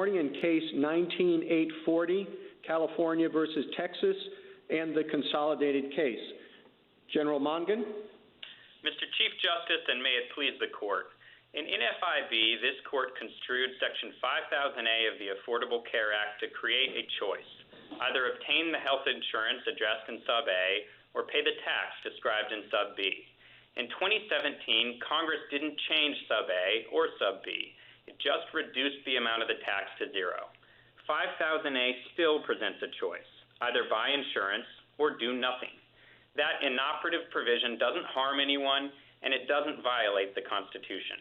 morning in case 19-840, California versus Texas, and the consolidated case. General Mongan. Mr. Chief Justice, and may it please the Court, in NFIB, this Court construed Section 5000A of the Affordable Care Act to create a choice: either obtain the health insurance addressed in Sub A or pay the tax described in Sub B. In 2017, Congress didn't change Sub A or Sub B. It just reduced the amount of the tax to zero. 5000A still presents a choice: either buy insurance or do nothing. That inoperative provision doesn't harm anyone, and it doesn't violate the Constitution.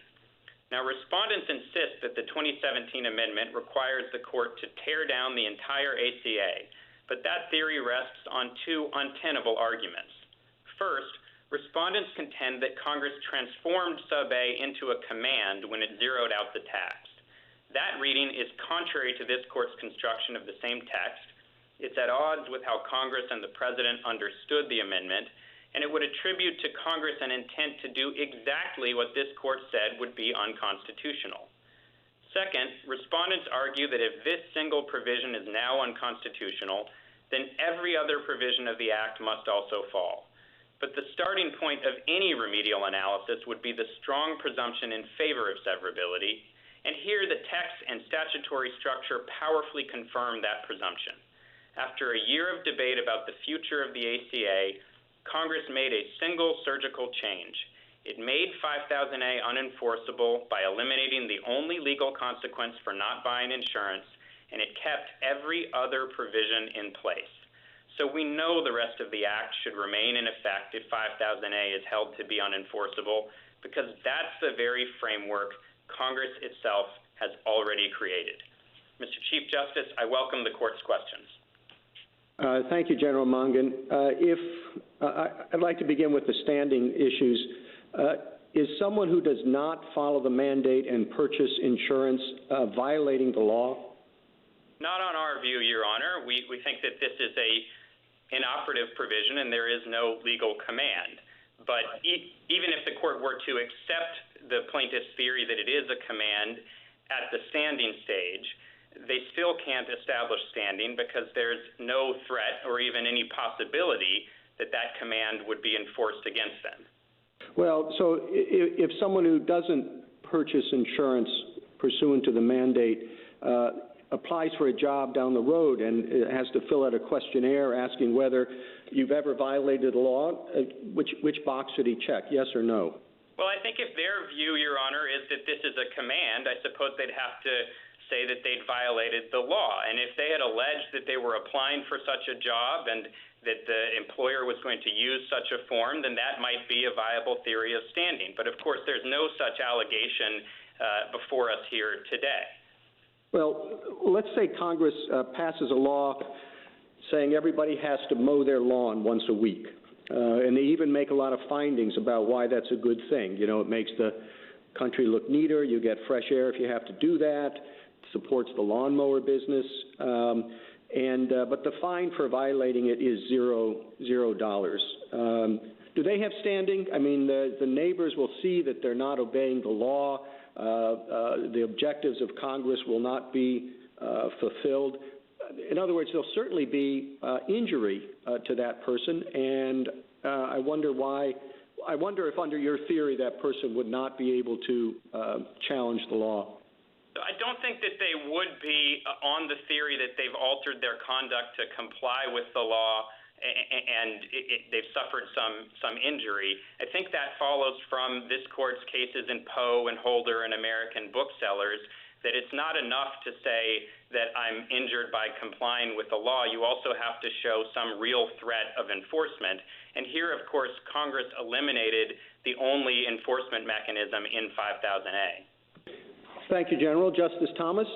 Now, respondents insist that the 2017 amendment requires the Court to tear down the entire ACA, but that theory rests on two untenable arguments. First, respondents contend that Congress transformed Sub A into a command when it zeroed out the tax. That reading is contrary to this Court's construction of the same text. It's at odds with how Congress and the President understood the amendment, and it would attribute to Congress an intent to do exactly what this Court said would be unconstitutional. Second, respondents argue that if this single provision is now unconstitutional, then every other provision of the Act must also fall. But the starting point of any remedial analysis would be the strong presumption in favor of severability, and here the text and statutory structure powerfully confirm that presumption. After a year of debate about the future of the ACA, Congress made a single surgical change. It made 5000A unenforceable by eliminating the only legal consequence for not buying insurance, and it kept every other provision in place. So we know the rest of the Act should remain in effect if 5000A is held to be unenforceable, because that's the very framework Congress itself has already created. Mr. Chief Justice, I welcome the Court's questions. Thank you, General Mongan. I'd like to begin with the standing issues. Is someone who does not follow the mandate and purchase insurance violating the law? Not on our view, Your Honor. We think that this is an inoperative provision and there is no legal command. But even if the Court were to accept the plaintiff's theory that it is a command at the standing stage, they still can't establish standing because there's no threat or even any possibility that that command would be enforced against them. Well, so if someone who doesn't purchase insurance pursuant to the mandate applies for a job down the road and has to fill out a questionnaire asking whether you've ever violated the law, which box should he check, yes or no? Well, I think if their view, Your Honor, is that this is a command, I suppose they'd have to say that they'd violated the law. And if they had alleged that they were applying for such a job and that the employer was going to use such a form, then that might be a viable theory of standing. But of course, there's no such allegation before us here today. Well, let's say Congress passes a law saying everybody has to mow their lawn once a week. And they even make a lot of findings about why that's a good thing. You know, it makes the country look neater, you get fresh air if you have to do that, supports the lawnmower business, but the fine for violating it is $0. Do they have standing? I mean, the neighbors will see that they're not obeying the law. The objectives of Congress will not be fulfilled. In other words, there'll certainly be injury to that person, and I wonder if under your theory that person would not be able to challenge the law. I don't think that they would be on the theory that they've altered their conduct to comply with the law and they've suffered some injury. I think that follows from this Court's cases in Poe and Holder and American Booksellers, that it's not enough to say that I'm injured by complying with the law. You also have to show some real threat of enforcement. And here, of course, Congress eliminated the only enforcement mechanism in 5000A. Thank you, General. Justice Thomas?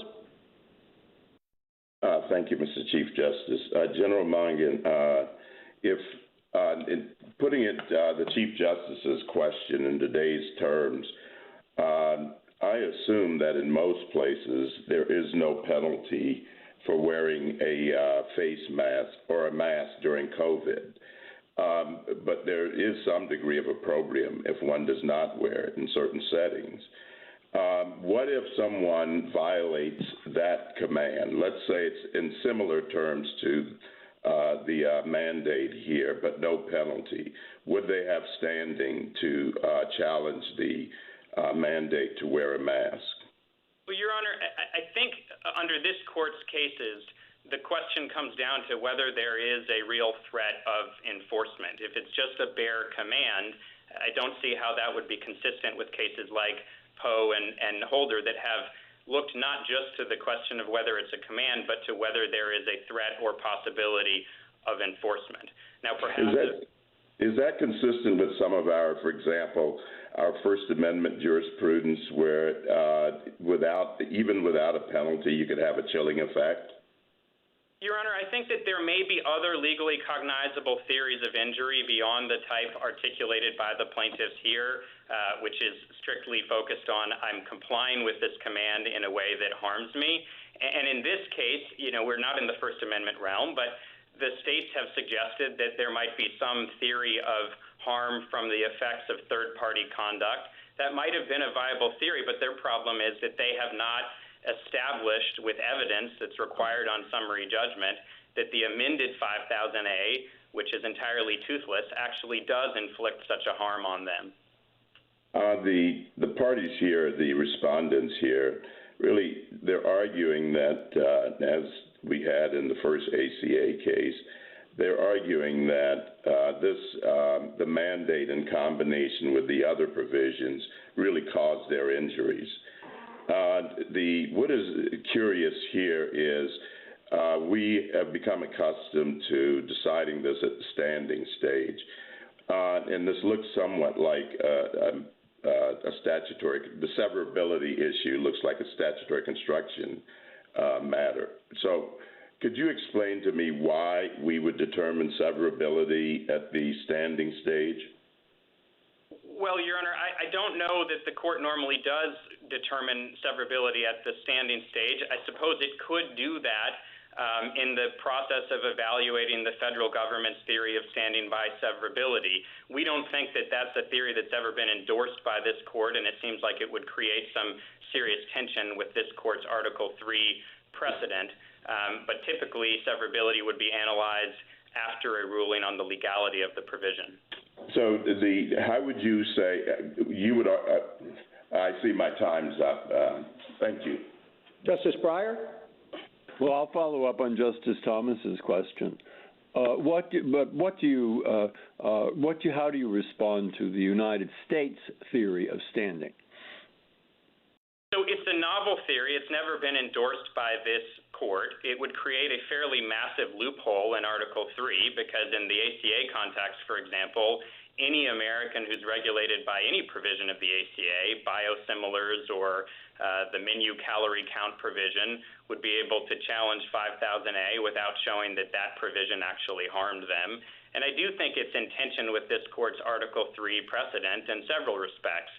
Thank you, Mr. Chief Justice. General Mongan, in putting it, the Chief Justice's question in today's terms, I assume that in most places there is no penalty for wearing a face mask or a mask during COVID. But there is some degree of opprobrium if one does not wear it in certain settings. What if someone violates that command? Let's say it's in similar terms to the mandate here, but no penalty. Would they have standing to challenge the mandate to wear a mask? Well, Your Honor, I think under this court's cases, the question comes down to whether there is a real threat of enforcement. If it's just a bare command, I don't see how that would be consistent with cases like Poe and Holder that have looked not just to the question of whether it's a command, but to whether there is a threat or possibility of enforcement. Now, perhaps is that consistent with some of our, for example, our First Amendment jurisprudence, where even without a penalty, you could have a chilling effect? Your Honor, I think that there may be other legally cognizable theories of injury beyond the type articulated by the plaintiffs here, which is strictly focused on I'm complying with this command in a way that harms me. And in this case, we're not in the First Amendment realm, but the states have suggested that there might be some theory of harm from the effects of third-party conduct. That might have been a viable theory, but their problem is that they have not established with evidence that's required on summary judgment that the amended 5000A, which is entirely toothless, actually does inflict such a harm on them. The parties here, the respondents here, really, they're arguing that, as we had in the first ACA case, they're arguing that the mandate in combination with the other provisions really caused their injuries. What is curious here is we have become accustomed to deciding this at the standing stage, and this looks somewhat like a statutory, the severability issue looks like a statutory construction matter. So could you explain to me why we would determine severability at the standing stage? Well, Your Honor, I don't know that the court normally does determine severability at the standing stage. I suppose it could do that in the process of evaluating the federal government's theory of standing by severability. We don't think that that's a theory that's ever been endorsed by this court, and it seems like it would create some serious tension with this court's Article 3 precedent. But typically, severability would be analyzed after a ruling on the legality of the provision. So how would you say you would? I see my time's up. Thank you, Justice Breyer. Well, I'll follow up on Justice Thomas's question. How do you respond to the United States theory of standing? So it's a novel theory. It's never been endorsed by this court. It would create a fairly massive loophole in Article 3 because in the ACA context, for example, any American who's regulated by any provision of the ACA, biosimilars or the menu calorie count provision, would be able to challenge 5000A without showing that that provision actually harmed them. And I do think it's in tension with this court's Article 3 precedent in several respects.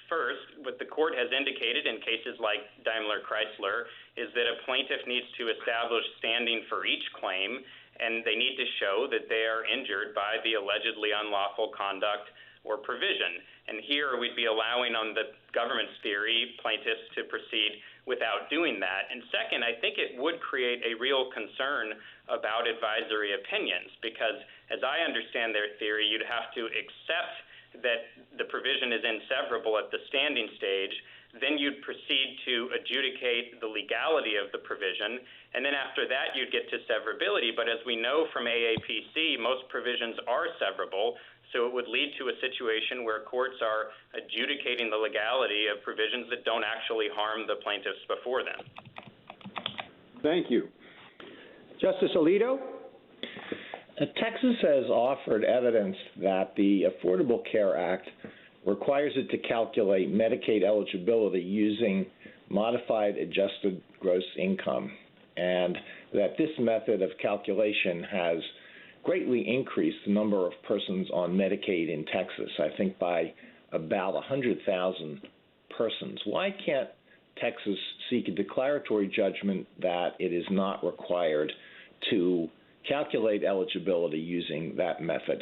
First, what the court has indicated in cases like Daimler-Chrysler is that a plaintiff needs to establish standing for each claim, and they need to show that they are injured by the allegedly unlawful conduct or provision. And here we'd be allowing on the government's theory plaintiffs to proceed without doing that. And second, I think it would create a real concern about advisory opinions because, as I understand their theory, you'd have to accept that the provision is inseverable at the standing stage, then you'd proceed to adjudicate the legality of the provision, and then after that you'd get to severability. But as we know from AAPC, most provisions are severable, so it would lead to a situation where courts are adjudicating the legality of provisions that don't actually harm the plaintiffs before them. Thank you. Justice Alito? Texas has offered evidence that the Affordable Care Act requires it to calculate Medicaid eligibility using modified adjusted gross income, and that this method of calculation has greatly increased the number of persons on Medicaid in Texas, I think by about 100,000 persons. Why can't Texas seek a declaratory judgment that it is not required to calculate eligibility using that method?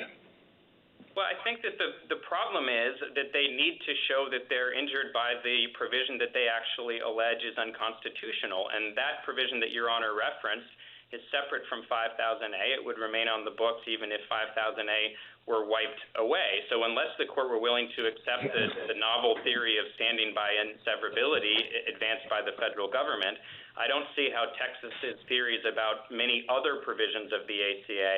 Well, I think that the problem is that they need to show that they're injured by the provision that they actually allege is unconstitutional, and that provision that Your Honor referenced is separate from 5000A. It would remain on the books even if 5000A were wiped away. So unless the court were willing to accept the novel theory of standing by inseverability advanced by the federal government, I don't see how Texas's theories about many other provisions of the ACA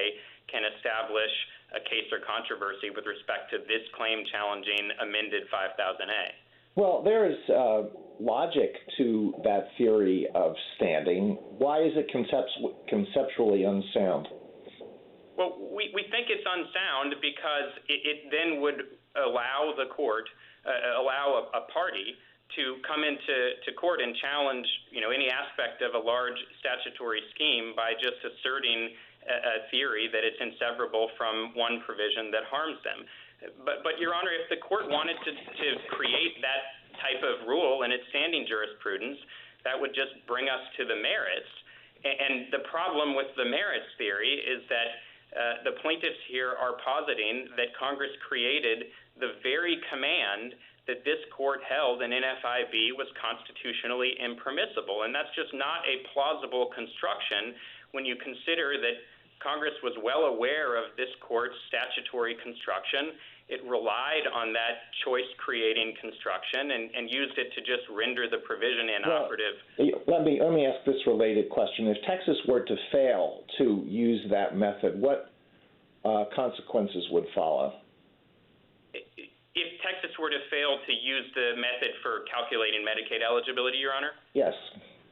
can establish a case or controversy with respect to this claim challenging amended 5000A. Well, there is logic to that theory of standing. Why is it conceptually unsound? Well, we think it's unsound because it then would allow the court, allow a party to come into court and challenge, any aspect of a large statutory scheme by just asserting a theory that it's inseverable from one provision that harms them. But Your Honor, if the court wanted to create that type of rule in its standing jurisprudence, that would just bring us to the merits. And the problem with the merits theory is that the plaintiffs here are positing that Congress created the very command that this court held in NFIB was constitutionally impermissible. And that's just not a plausible construction when you consider that Congress was well aware of this court's statutory construction. It relied on that choice-creating construction and used it to just render the provision inoperative. Let me ask this related question. If Texas were to fail to use that method, what consequences would follow? If Texas were to fail to use the method for calculating Medicaid eligibility, Your Honor? Yes.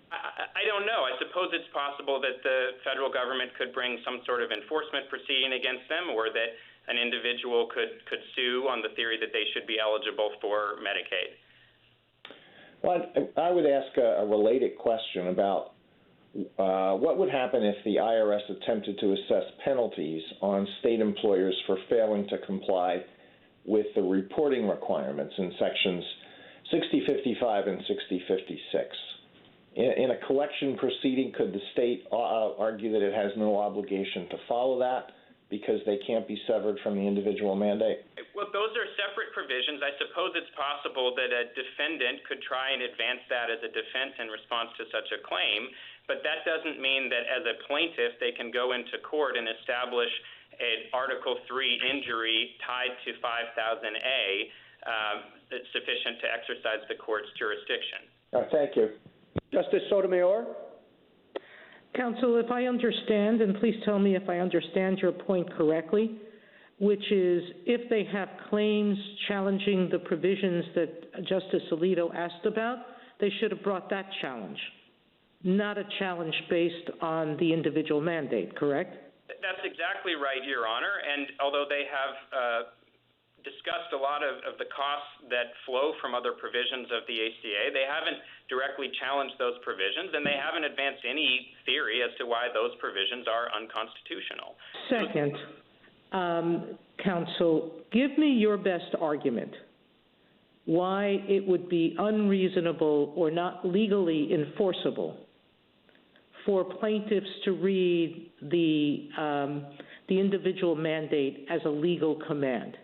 I don't know. I suppose it's possible that the federal government could bring some sort of enforcement proceeding against them, or that an individual could sue on the theory that they should be eligible for Medicaid. Well, I would ask a related question about what would happen if the IRS attempted to assess penalties on state employers for failing to comply with the reporting requirements in sections 6055 and 6056. In a collection proceeding, could the state argue that it has no obligation to follow that because they can't be severed from the individual mandate? Well, those are separate provisions. I suppose it's possible that a defendant could try and advance that as a defense in response to such a claim, but that doesn't mean that as a plaintiff they can go into court and establish an Article III injury tied to 5000A that's sufficient to exercise the court's jurisdiction. Thank you. Justice Sotomayor? Counsel, if I understand, and please tell me if I understand your point correctly, which is if they have claims challenging the provisions that Justice Alito asked about, they should have brought that challenge, not a challenge based on the individual mandate, correct? That's exactly right, Your Honor, and although they have discussed a lot of the costs that flow from other provisions of the ACA, they haven't directly challenged those provisions, and they haven't advanced any theory as to why those provisions are unconstitutional. Second, counsel, give me your best argument why it would be unreasonable or not legally enforceable for plaintiffs to read the individual mandate as a legal command.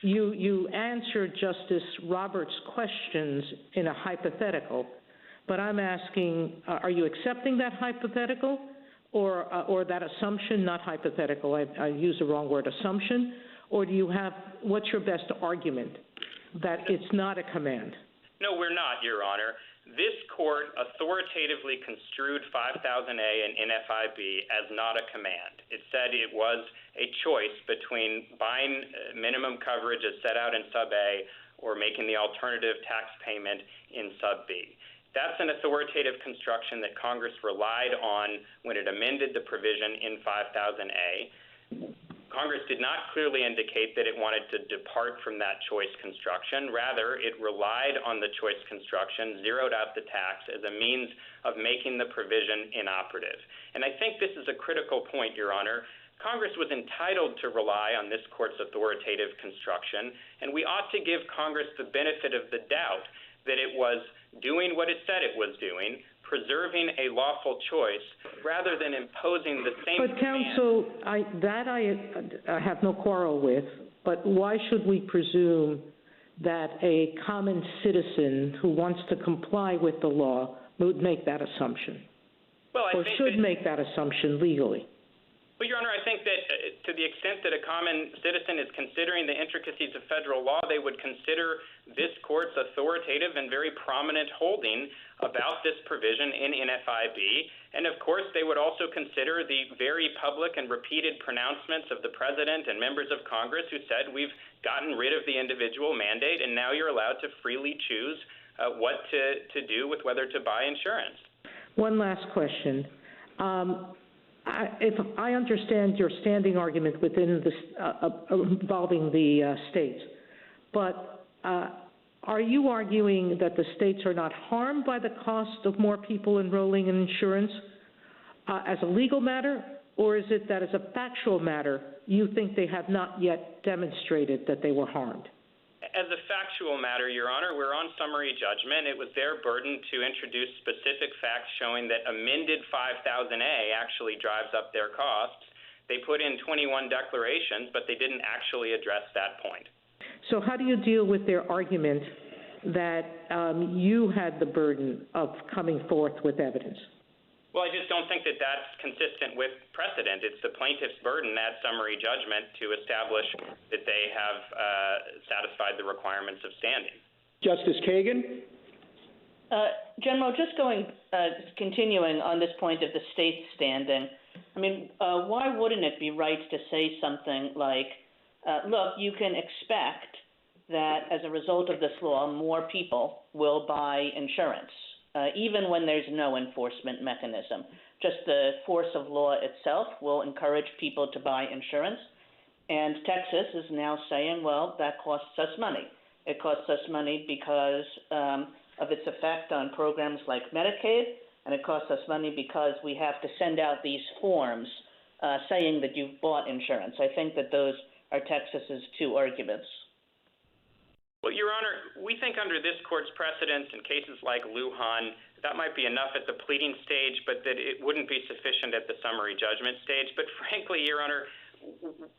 You answered Justice Roberts' questions in a hypothetical, but I'm asking, are you accepting that hypothetical or that assumption, not hypothetical, I used the wrong word, assumption, or do you have, what's your best argument that it's not a command? No, we're not, Your Honor. This court authoritatively construed 5000A and NFIB as not a command. It said it was a choice between buying minimum coverage as set out in Sub A or making the alternative tax payment in Sub B. That's an authoritative construction that Congress relied on when it amended the provision in 5000A. Congress did not clearly indicate that it wanted to depart from that choice construction. Rather, it relied on the choice construction, zeroed out the tax as a means of making the provision inoperative. And I think this is a critical point, Your Honor. Congress was entitled to rely on this court's authoritative construction, and we ought to give Congress the benefit of the doubt that it was doing what it said it was doing, preserving a lawful choice, rather than imposing the same But, counsel, I have no quarrel with. but why should we presume that a common citizen who wants to comply with the law would make that assumption? Well, or should make that assumption legally? Well, Your Honor, I think that to the extent that a common citizen is considering the intricacies of federal law, they would consider this court's authoritative and very prominent holding about this provision in NFIB. And of course, they would also consider the very public and repeated pronouncements of the President and members of Congress who said, we've gotten rid of the individual mandate, and now you're allowed to freely choose what to do with whether to buy insurance. One last question. If I understand your standing argument within this, involving the states, but are you arguing that the states are not harmed by the cost of more people enrolling in insurance as a legal matter, or is it that as a factual matter you think they have not yet demonstrated that they were harmed? As a factual matter, Your Honor, we're on summary judgment. It was their burden to introduce specific facts showing that amended 5000A actually drives up their costs. They put in 21 declarations, but they didn't actually address that point. So how do you deal with their argument that you had the burden of coming forth with evidence? Well, I just don't think that that's consistent with precedent. It's the plaintiff's burden at summary judgment to establish that they have satisfied the requirements of standing. Justice Kagan? General, just continuing on this point of the state's standing, I mean, why wouldn't it be right to say something like, look, you can expect that as a result of this law, more people will buy insurance. Even when there's no enforcement mechanism. Just the force of law itself will encourage people to buy insurance. And Texas is now saying, well, that costs us money. It costs us money because of its effect on programs like Medicaid, and it costs us money because we have to send out these forms saying that you've bought insurance. I think that those are Texas's two arguments. Well, Your Honor, we think under this court's precedents in cases like Lujan, that might be enough at the pleading stage, but that it wouldn't be sufficient at the summary judgment stage. But frankly, Your Honor,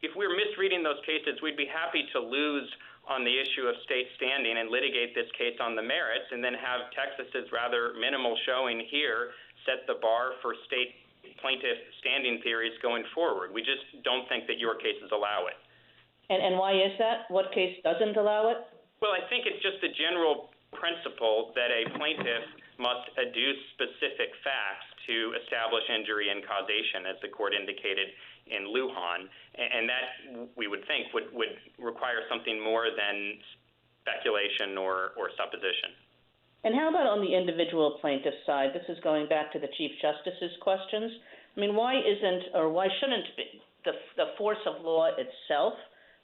if we're misreading those cases, we'd be happy to lose on the issue of state standing and litigate this case on the merits and then have Texas's rather minimal showing here set the bar for state plaintiff standing theories going forward. We just don't think that your cases allow it. And why is that? What case doesn't allow it? Well, I think it's just the general principle that a plaintiff must adduce specific facts to establish injury and causation, as the court indicated in Lujan, and that, we would think, would require something more than speculation or supposition. And how about on the individual plaintiff side? This is going back to the Chief Justice's questions. I mean, why shouldn't the force of law itself,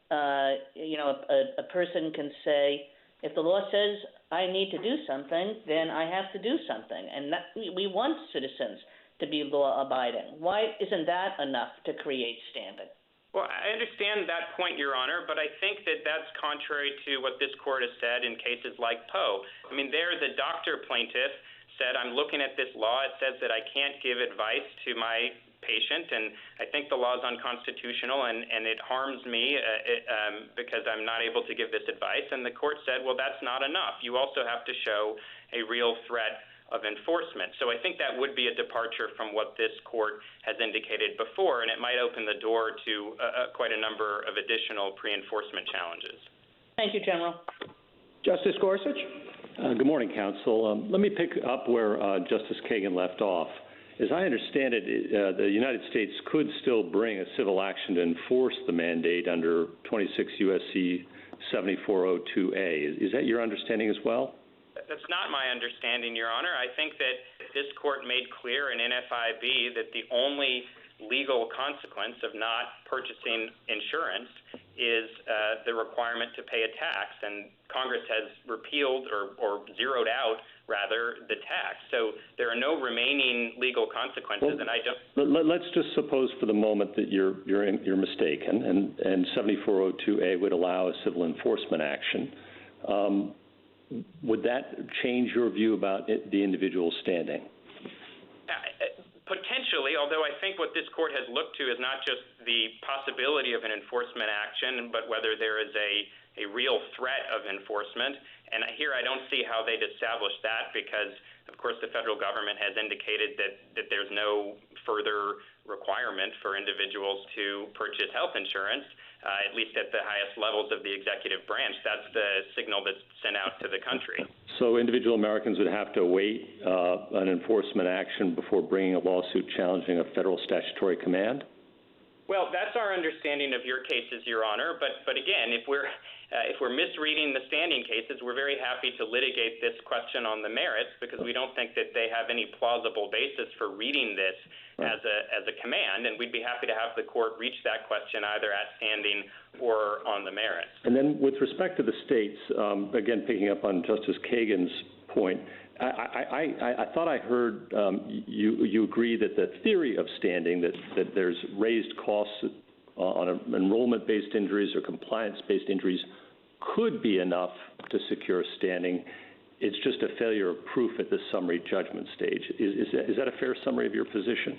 a person can say, if the law says I need to do something, then I have to do something. And we want citizens to be law-abiding. Why isn't that enough to create standing? Well, I understand that point, Your Honor, but I think that that's contrary to what this court has said in cases like Poe. I mean, there the doctor plaintiff said, I'm looking at this law. It says that I can't give advice to my patient, and I think the law is unconstitutional, and it harms me because I'm not able to give this advice. And the court said, well, that's not enough. You also have to show a real threat of enforcement. So I think that would be a departure from what this court has indicated before, and it might open the door to quite a number of additional pre-enforcement challenges. Thank you, General. Justice Gorsuch? Good morning, counsel. Let me pick up where Justice Kagan left off. As I understand it, the United States could still bring a civil action to enforce the mandate under 26 U.S.C. 7402A. Is that your understanding as well? That's not my understanding, Your Honor. I think that this court made clear in NFIB that the only legal consequence of not purchasing insurance is the requirement to pay a tax, and Congress has repealed or zeroed out, rather, the tax. So there are no remaining legal consequences, and I don't... Let's just suppose for the moment that you're mistaken, and 7402A would allow a civil enforcement action. Would that change your view about the individual standing? Potentially, Potentially, although I think what this court has looked to is not just the possibility of an enforcement action, but whether there is a real threat of enforcement. And here I don't see how they'd establish that because, of course, the federal government has indicated that there's no further requirement for individuals to purchase health insurance, at least at the highest levels of the executive branch. That's the signal that's sent out to the country. So individual Americans would have to await an enforcement action before bringing a lawsuit challenging a federal statutory command? Well, that's our understanding of your cases, Your Honor. But again, if we're misreading the standing cases, we're very happy to litigate this question on the merits because we don't think that they have any plausible basis for reading this as a command, and we'd be happy to have the court reach that question either at standing or on the merits. And then with respect to the states, again, picking up on Justice Kagan's point, I thought I heard you agree that the theory of standing, that there's raised costs on enrollment-based injuries or compliance-based injuries could be enough to secure standing. It's just a failure of proof at the summary judgment stage. Is that a fair summary of your position?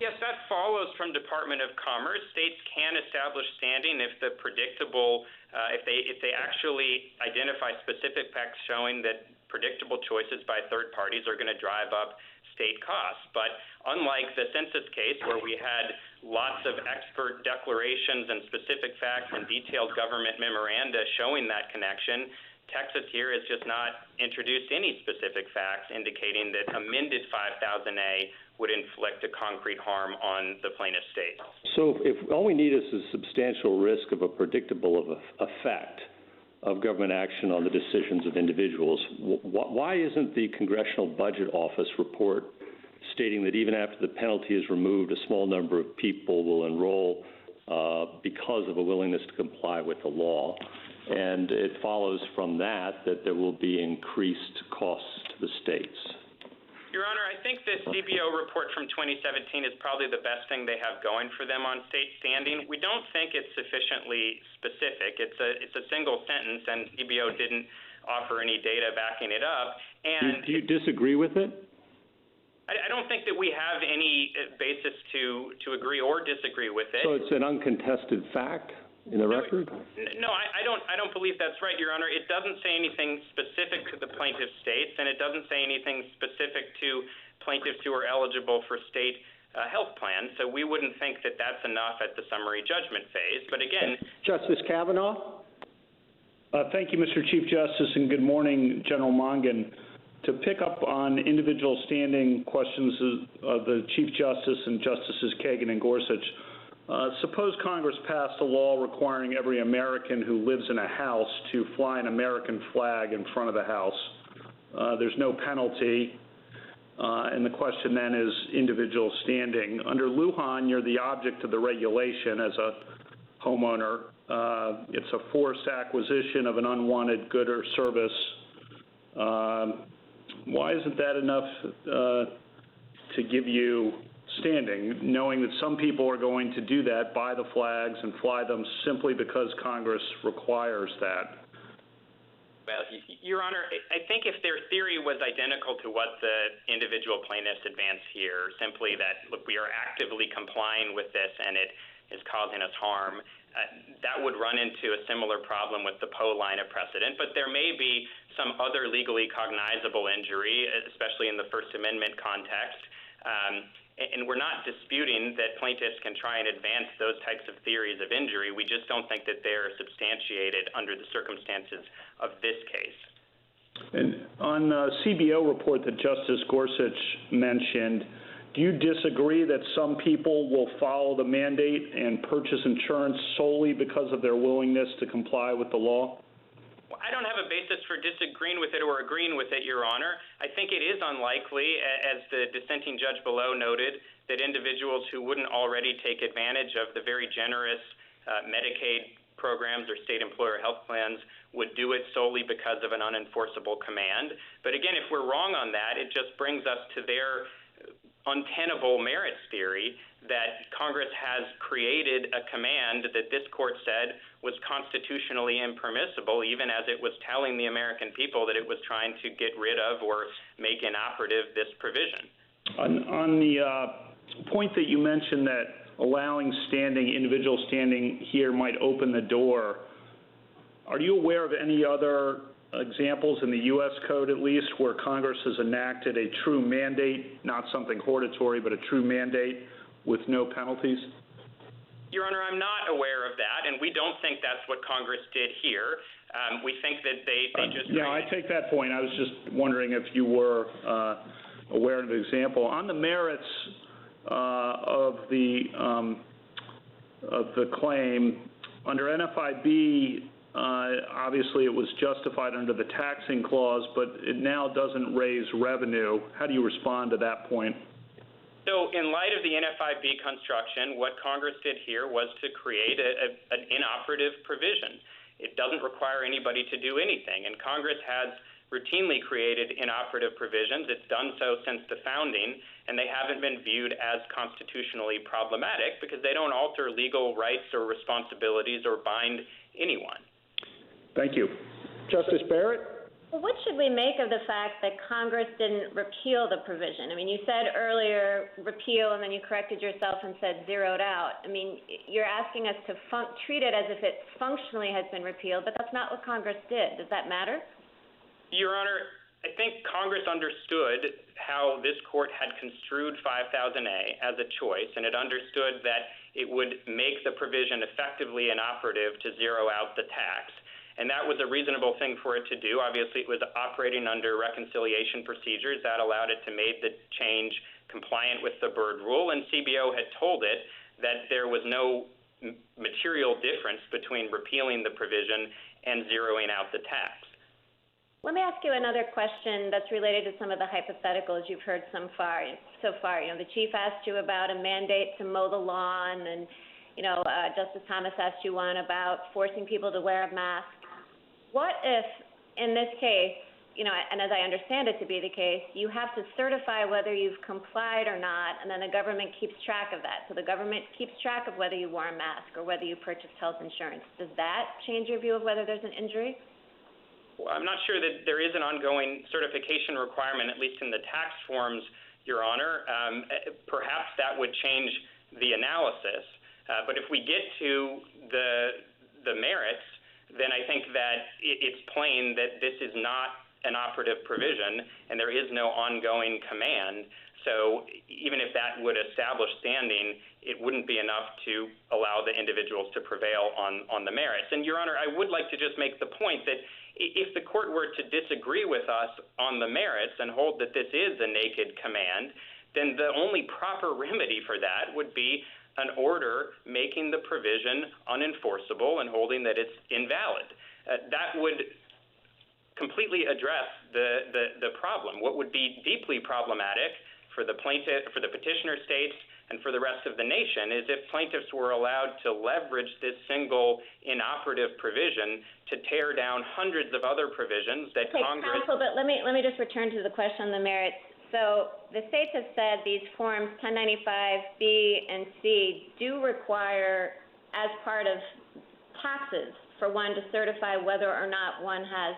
Yes, that follows from Department of Commerce. States can establish standing if the predictable, if they actually identify specific facts showing that predictable choices by third parties are going to drive up state costs. But unlike the census case where we had lots of expert declarations and specific facts and detailed government memoranda showing that connection, Texas here has just not introduced any specific facts indicating that amended 5000A would inflict a concrete harm on the plaintiff states. So if all we need is a substantial risk of a predictable effect of government action on the decisions of individuals, why isn't the Congressional Budget Office report stating that even after the penalty is removed, a small number of people will enroll because of a willingness to comply with the law? And it follows from that there will be increased costs to the states. Your Honor, I think this CBO report from 2017 is probably the best thing they have going for them on state standing. We don't think it's sufficiently specific. It's a single sentence, and CBO didn't offer any data backing it up. And do you disagree with it? I don't think that we have any basis to agree or disagree with it. So it's an uncontested fact in the record? No, I don't believe that's right, Your Honor. It doesn't say anything specific to the plaintiff states, and it doesn't say anything specific to plaintiffs who are eligible for state health plans. So we wouldn't think that that's enough at the summary judgment phase. But again, Justice Kavanaugh? Thank you, Mr. Chief Justice, and good morning, General Mongan. To pick up on individual standing questions of the Chief Justice and Justices Kagan and Gorsuch, suppose Congress passed a law requiring every American who lives in a house to fly an American flag in front of the house. There's no penalty, and the question then is individual standing. Under Lujan, you're the object of the regulation as a homeowner. It's a forced acquisition of an unwanted good or service. Why isn't that enough to give you standing, knowing that some people are going to do that, buy the flags and fly them simply because Congress requires that? Well, Your Honor, I think if their theory was identical to what the individual plaintiffs advanced here, simply that, look, we are actively complying with this and it is causing us harm, that would run into a similar problem with the Poe line of precedent. But there may be some other legally cognizable injury, especially in the First Amendment context. And we're not disputing that plaintiffs can try and advance those types of theories of injury. We just don't think that they're substantiated under the circumstances of this case. And on the CBO report that Justice Gorsuch mentioned, do you disagree that some people will follow the mandate and purchase insurance solely because of their willingness to comply with the law? Well, I don't have a basis for disagreeing with it or agreeing with it, Your Honor. I think it is unlikely, as the dissenting judge below noted, that individuals who wouldn't already take advantage of the very generous Medicaid programs or state employer health plans would do it solely because of an unenforceable command. But again, if we're wrong on that, it just brings us to their untenable merits theory that Congress has created a command that this court said was constitutionally impermissible, even as it was telling the American people that it was trying to get rid of or make inoperative this provision. On the point that you mentioned that allowing individual standing here might open the door, are you aware of any other examples in the U.S. Code, at least, where Congress has enacted a true mandate, not something hortatory, but a true mandate with no penalties? Your Honor, I'm not aware of that, and we don't think that's what Congress did here. We think that they just... Yeah, I take that point. I was just wondering if you were aware of an example. On the merits of the claim, under NFIB, obviously it was justified under the taxing clause, but it now doesn't raise revenue. How do you respond to that point? So in light of the NFIB construction, what Congress did here was to create an inoperative provision. It doesn't require anybody to do anything, and Congress has routinely created inoperative provisions. It's done so since the founding, and they haven't been viewed as constitutionally problematic because they don't alter legal rights or responsibilities or bind anyone. Thank you. Justice Barrett? Well, what should we make of the fact that Congress didn't repeal the provision? I mean, you said earlier repeal, and then you corrected yourself and said zeroed out. I mean, you're asking us to treat it as if it functionally has been repealed, but that's not what Congress did. Does that matter? Your Honor, I think Congress understood how this court had construed 5000A as a choice, and it understood that it would make the provision effectively inoperative to zero out the tax. And that was a reasonable thing for it to do. Obviously, it was operating under reconciliation procedures. That allowed it to make the change compliant with the Byrd Rule, and CBO had told it that there was no material difference between repealing the provision and zeroing out the tax. Let me ask you another question that's related to some of the hypotheticals you've heard so far. You know, the Chief asked you about a mandate to mow the lawn, and, Justice Thomas asked you one about forcing people to wear a mask. What if, in this case, and as I understand it to be the case, you have to certify whether you've complied or not, and then the government keeps track of that. So the government keeps track of whether you wore a mask or whether you purchased health insurance. Does that change your view of whether there's an injury? Well, I'm not sure that there is an ongoing certification requirement, at least in the tax forms, Your Honor. Perhaps that would change the analysis. But if we get to the merits, then I think that it's plain that this is not an operative provision and there is no ongoing command. So even if that would establish standing, it wouldn't be enough to allow the individuals to prevail on the merits. And, Your Honor, I would like to just make the point that if the court were to disagree with us on the merits and hold that this is a naked command, then the only proper remedy for that would be an order making the provision unenforceable and holding that it's invalid. That would completely address the problem. What would be deeply problematic for the plaintiff, for the petitioner states, and for the rest of the nation is if plaintiffs were allowed to leverage this single inoperative provision to tear down hundreds of other provisions that Congress... Counsel, but let me just return to the question on the merits. So the states have said these forms 1095B and C do require, as part of taxes, for one to certify whether or not one has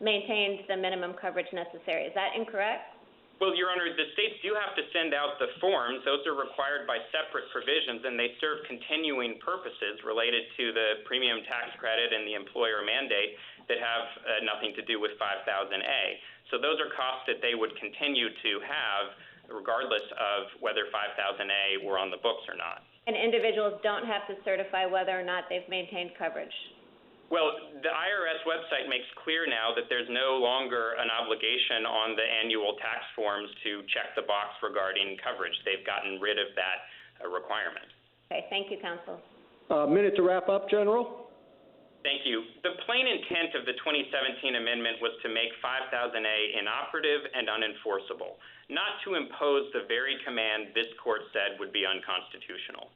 maintained the minimum coverage necessary. Is that incorrect? Well, Your Honor, the states do have to send out the forms. Those are required by separate provisions, and they serve continuing purposes related to the premium tax credit and the employer mandate that have nothing to do with 5000A. So those are costs that they would continue to have regardless of whether 5000A were on the books or not. And individuals don't have to certify whether or not they've maintained coverage? Well, the IRS website makes clear now that there's no longer an obligation on the annual tax forms to check the box regarding coverage. They've gotten rid of that requirement. Okay, thank you, counsel. Minute to wrap up, General. Thank you. The plain intent of the 2017 amendment was to make 5000A inoperative and unenforceable, not to impose the very command this court said would be unconstitutional.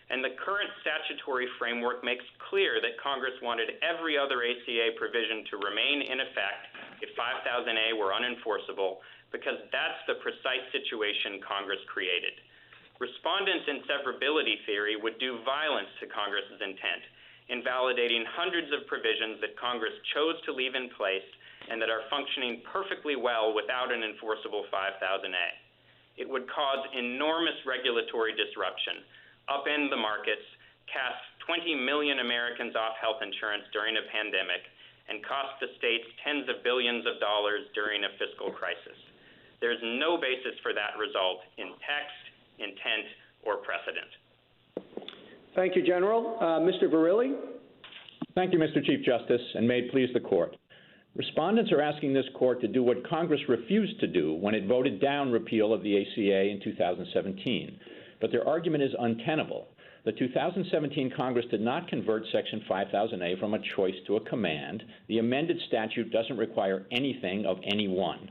And the current statutory framework makes clear that Congress wanted every other ACA provision to remain in effect if 5000A were unenforceable, because that's the precise situation Congress created. Respondents' inseverability theory would do violence to Congress's intent, invalidating hundreds of provisions that Congress chose to leave in place and that are functioning perfectly well without an enforceable 5000A. it would cause enormous regulatory disruption, upend the markets, cast 20 million Americans off health insurance during a pandemic, and cost the states tens of billions of dollars during a fiscal crisis. There's no basis for that result in text, intent, or precedent. Thank you, General. Mr. Verrilli? Thank you, Mr. Chief Justice, and may it please the Court. Respondents are asking this Court to do what Congress refused to do when it voted down repeal of the ACA in 2017. But their argument is untenable. The 2017 Congress did not convert Section 5000A from a choice to a command. The amended statute doesn't require anything of anyone.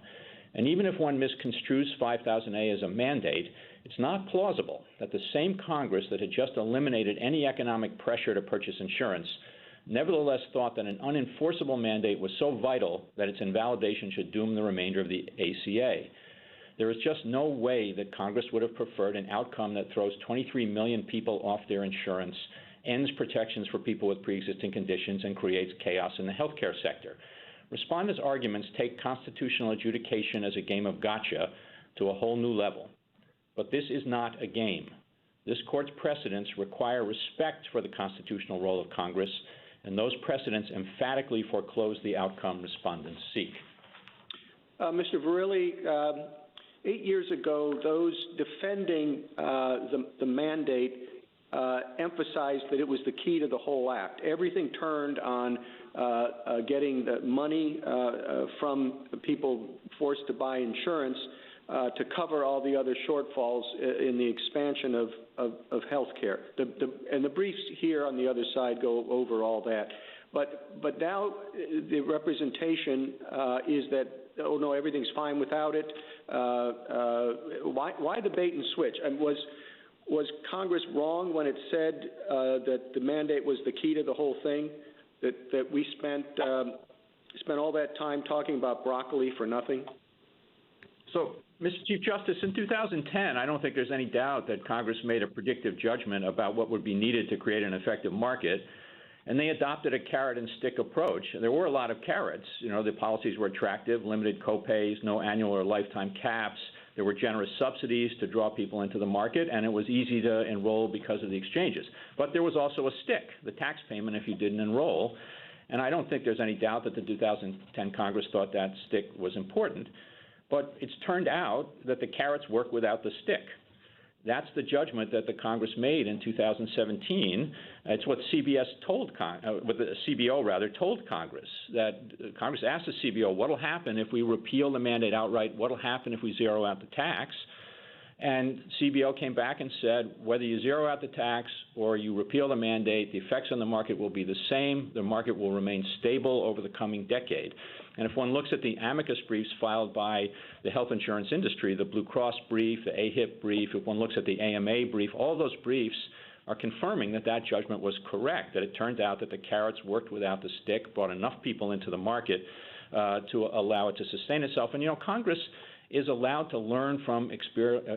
And even if one misconstrues 5000A as a mandate, it's not plausible that the same Congress that had just eliminated any economic pressure to purchase insurance nevertheless thought that an unenforceable mandate was so vital that its invalidation should doom the remainder of the ACA. There is just no way that Congress would have preferred an outcome that throws 23 million people off their insurance, ends protections for people with pre-existing conditions, and creates chaos in the healthcare sector. Respondents' arguments take constitutional adjudication as a game of gotcha to a whole new level. But this is not a game. This Court's precedents require respect for the constitutional role of Congress, and those precedents emphatically foreclose the outcome respondents seek. Mr. Verrilli, 8 years ago, those defending the mandate emphasized that it was the key to the whole act. Everything turned on getting the money from people forced to buy insurance to cover all the other shortfalls in the expansion of health care. And the briefs here on the other side go over all that. But now the representation is that, oh no, everything's fine without it. Why the bait and switch? And was Congress wrong when it said that the mandate was the key to the whole thing? That we spent all that time talking about broccoli for nothing? So, Mr. Chief Justice, in 2010, I don't think there's any doubt that Congress made a predictive judgment about what would be needed to create an effective market, and they adopted a carrot and stick approach. There were a lot of carrots. You know, the policies were attractive, limited copays, no annual or lifetime caps. There were generous subsidies to draw people into the market, and it was easy to enroll because of the exchanges. But there was also a stick, the tax payment if you didn't enroll, and I don't think there's any doubt that the 2010 Congress thought that stick was important. But it's turned out that the carrots work without the stick. That's the judgment that the Congress made in 2017. It's what what the CBO told Congress. That Congress asked the CBO, what will happen if we repeal the mandate outright? What will happen if we zero out the tax? And CBO came back and said, whether you zero out the tax or you repeal the mandate, the effects on the market will be the same. The market will remain stable over the coming decade. And if one looks at the amicus briefs filed by the health insurance industry, the Blue Cross brief, the AHIP brief, if one looks at the AMA brief, all those briefs are confirming that that judgment was correct, that it turned out that the carrots worked without the stick, brought enough people into the market to allow it to sustain itself. And, you know, Congress is allowed to learn from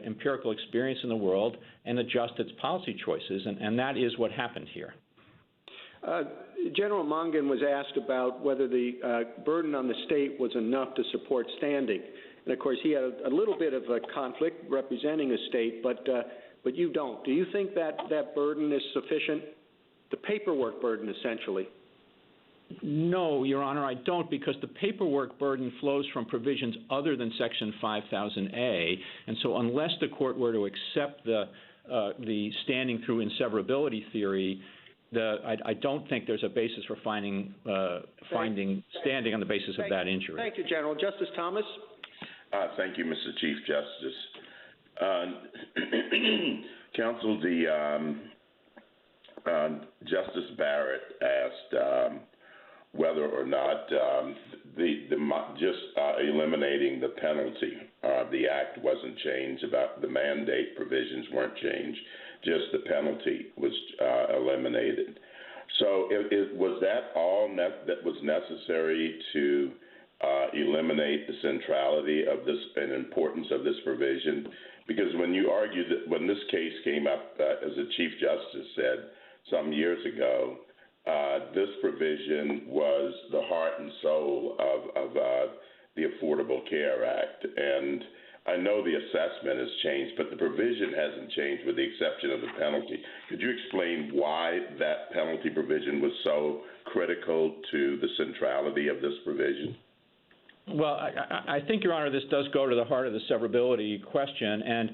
empirical experience in the world and adjust its policy choices, and that is what happened here. General Mongan was asked about whether the burden on the state was enough to support standing. And, of course, he had a little bit of a conflict representing a state, but you don't. Do you think that burden is sufficient? The paperwork burden, essentially. No, Your Honor, I don't, because the paperwork burden flows from provisions other than Section 5000A, and so unless the Court were to accept the standing through inseverability theory, I don't think there's a basis for finding standing on the basis of that injury. Thank you, General. Justice Thomas? Thank you, Mr. Chief Justice. Counsel, Justice Barrett asked whether or not just eliminating the penalty of the act wasn't changed, about the mandate provisions weren't changed, just the penalty was eliminated. So was that all that was necessary to eliminate the centrality of this and importance of this provision? Because when you argued that, when this case came up, as the Chief Justice said some years ago, this provision was the heart and soul of the Affordable Care Act. And I know the assessment has changed, but the provision hasn't changed with the exception of the penalty. Could you explain why that penalty provision was so critical to the centrality of this provision? Well, I think, Your Honor, this does go to the heart of the severability question, and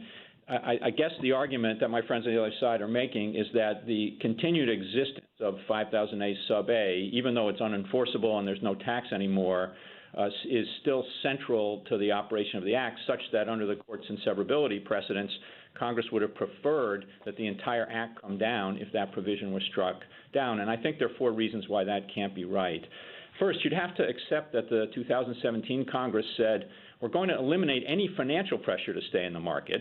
I guess the argument that my friends on the other side are making is that the continued existence of 5000A sub A, even though it's unenforceable and there's no tax anymore, is still central to the operation of the Act, such that under the Court's inseverability precedents, Congress would have preferred that the entire Act come down if that provision was struck down. And I think there are 4 reasons why that can't be right. First, you'd have to accept that the 2017 Congress said, we're going to eliminate any financial pressure to stay in the market,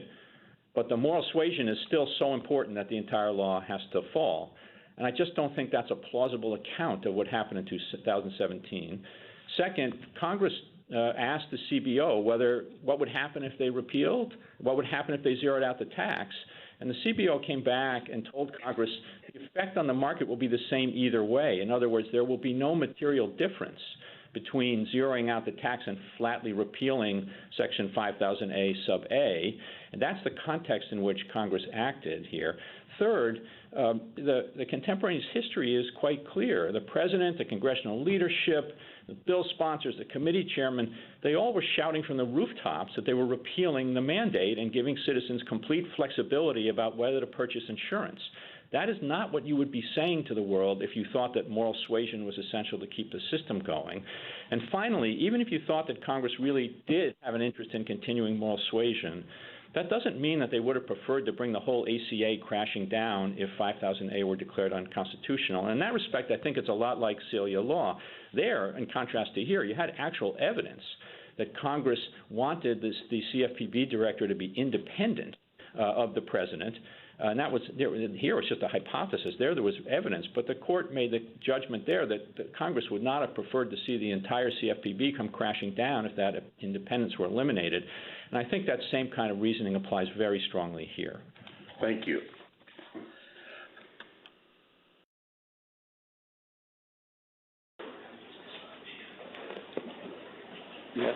but the moral suasion is still so important that the entire law has to fall. And I just don't think that's a plausible account of what happened in 2017. Second, Congress asked the CBO what would happen if they repealed, what would happen if they zeroed out the tax. And the CBO came back and told Congress the effect on the market will be the same either way. In other words, there will be no material difference between zeroing out the tax and flatly repealing Section 5000A sub A. And that's the context in which Congress acted here. Third, the contemporaneous history is quite clear. The President, the congressional leadership, the bill sponsors, the committee chairmen, they all were shouting from the rooftops that they were repealing the mandate and giving citizens complete flexibility about whether to purchase insurance. That is not what you would be saying to the world if you thought that moral suasion was essential to keep the system going. And finally, even if you thought that Congress really did have an interest in continuing moral suasion, that doesn't mean that they would have preferred to bring the whole ACA crashing down if 5000A were declared unconstitutional. And in that respect, I think it's a lot like Celia law. There, in contrast to here, you had actual evidence that Congress wanted the CFPB director to be independent of the president. And that was, here it's just a hypothesis. There was evidence, but the court made the judgment there that Congress would not have preferred to see the entire CFPB come crashing down if that independence were eliminated. And I think that same kind of reasoning applies very strongly here. Thank you. Yes.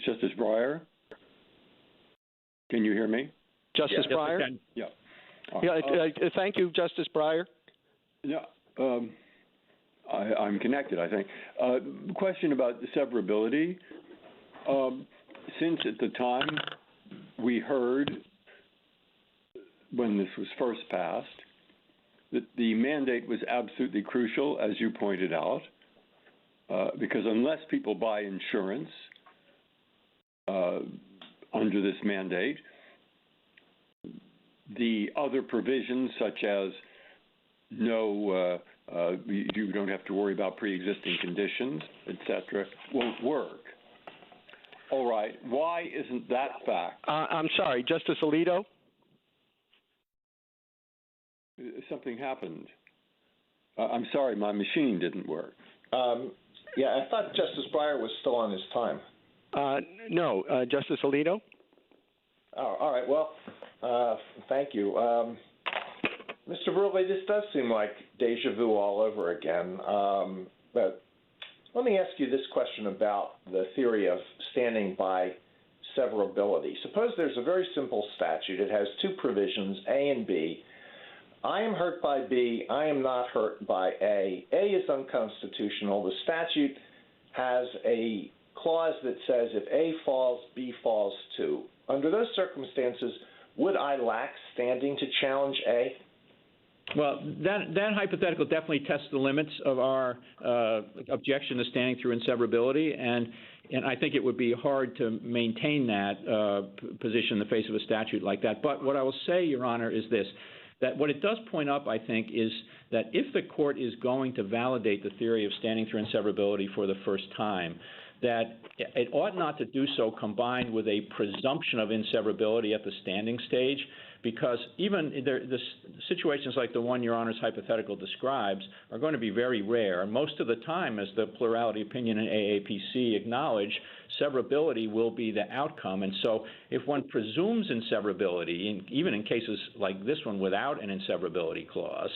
Justice Breyer, can you hear me? Justice Breyer? Yeah. Thank you, Justice Breyer. Yeah, I'm connected, I think. Question about severability. Since at the time we heard, when this was first passed, that the mandate was absolutely crucial, as you pointed out, because unless people buy insurance under this mandate, the other provisions such as you don't have to worry about pre-existing conditions, etc., won't work. All right. Why isn't that fact? I'm sorry, Justice Alito? Something happened. I'm sorry, my machine didn't work. Yeah, I thought Justice Breyer was still on his time. No, Justice Alito? Oh, all right. Well, thank you. Mr. Verrilli, this does seem like deja vu all over again. But let me ask you this question about the theory of standing by severability. Suppose there's a very simple statute. It has 2 provisions, A and B. I am hurt by B. I am not hurt by A. A is unconstitutional. The statute has a clause that says if A falls, B falls too. Under those circumstances, would I lack standing to challenge A? Well, that hypothetical definitely tests the limits of our objection to standing through inseverability, and I think it would be hard to maintain that position in the face of a statute like that. But what I will say, Your Honor, is this, that what it does point up, I think, is that if the court is going to validate the theory of standing through inseverability for the first time, that it ought not to do so combined with a presumption of inseverability at the standing stage, because even the situations like the one Your Honor's hypothetical describes are going to be very rare. Most of the time, as the plurality opinion in AAPC acknowledged, severability will be the outcome. And so if one presumes inseverability, even in cases like this one without an inseverability clause,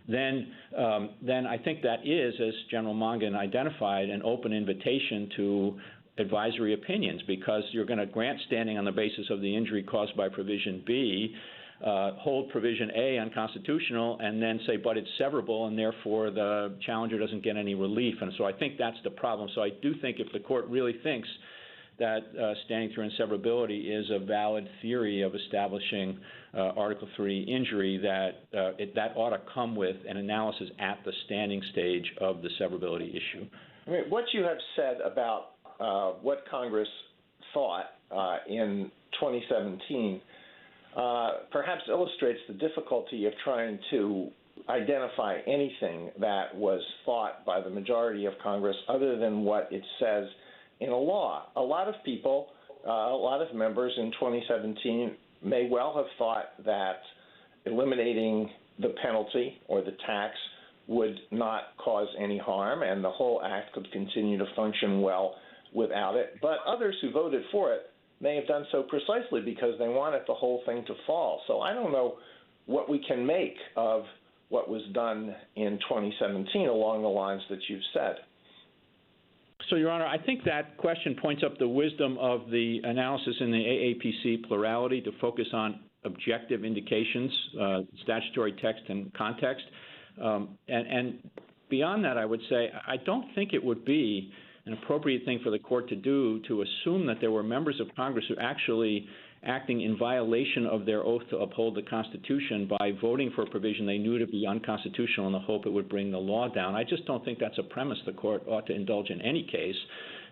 then I think that is, as General Mongan identified, an open invitation to advisory opinions, because you're going to grant standing on the basis of the injury caused by Provision B, hold Provision A unconstitutional, and then say, but it's severable, and therefore the challenger doesn't get any relief. And so I think that's the problem. So I do think if the court really thinks that standing through inseverability is a valid theory of establishing Article III injury, that that ought to come with an analysis at the standing stage of the severability issue. I mean, what you have said about what Congress thought in 2017 perhaps illustrates the difficulty of trying to identify anything that was thought by the majority of Congress other than what it says in a law. A lot of people, a lot of members in 2017 may well have thought that eliminating the penalty or the tax would not cause any harm and the whole act could continue to function well without it. But others who voted for it may have done so precisely because they wanted the whole thing to fall. So I don't know what we can make of what was done in 2017 along the lines that you've said. So, Your Honor, I think that question points up the wisdom of the analysis in the AAPC plurality to focus on objective indications, statutory text and context. And beyond that, I would say I don't think it would be an appropriate thing for the court to do to assume that there were members of Congress who actually acting in violation of their oath to uphold the Constitution by voting for a provision they knew to be unconstitutional in the hope it would bring the law down. I just don't think that's a premise the court ought to indulge in any case,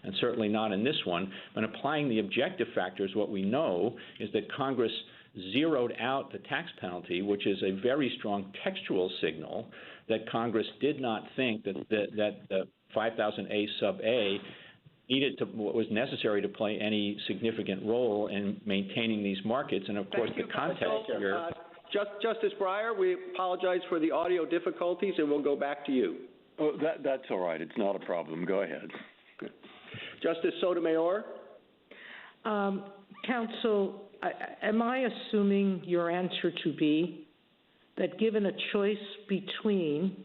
and certainly not in this one. When applying the objective factors, what we know is that Congress zeroed out the tax penalty, which is a very strong textual signal that Congress did not think that the 5000A sub A needed to, what was necessary to play any significant role in maintaining these markets. And of course, the context here. Justice Breyer, we apologize for the audio difficulties, and we'll go back to you. Oh, that's all right. It's not a problem. Go ahead. Good. Justice Sotomayor? Counsel, am I assuming your answer to be that given a choice between,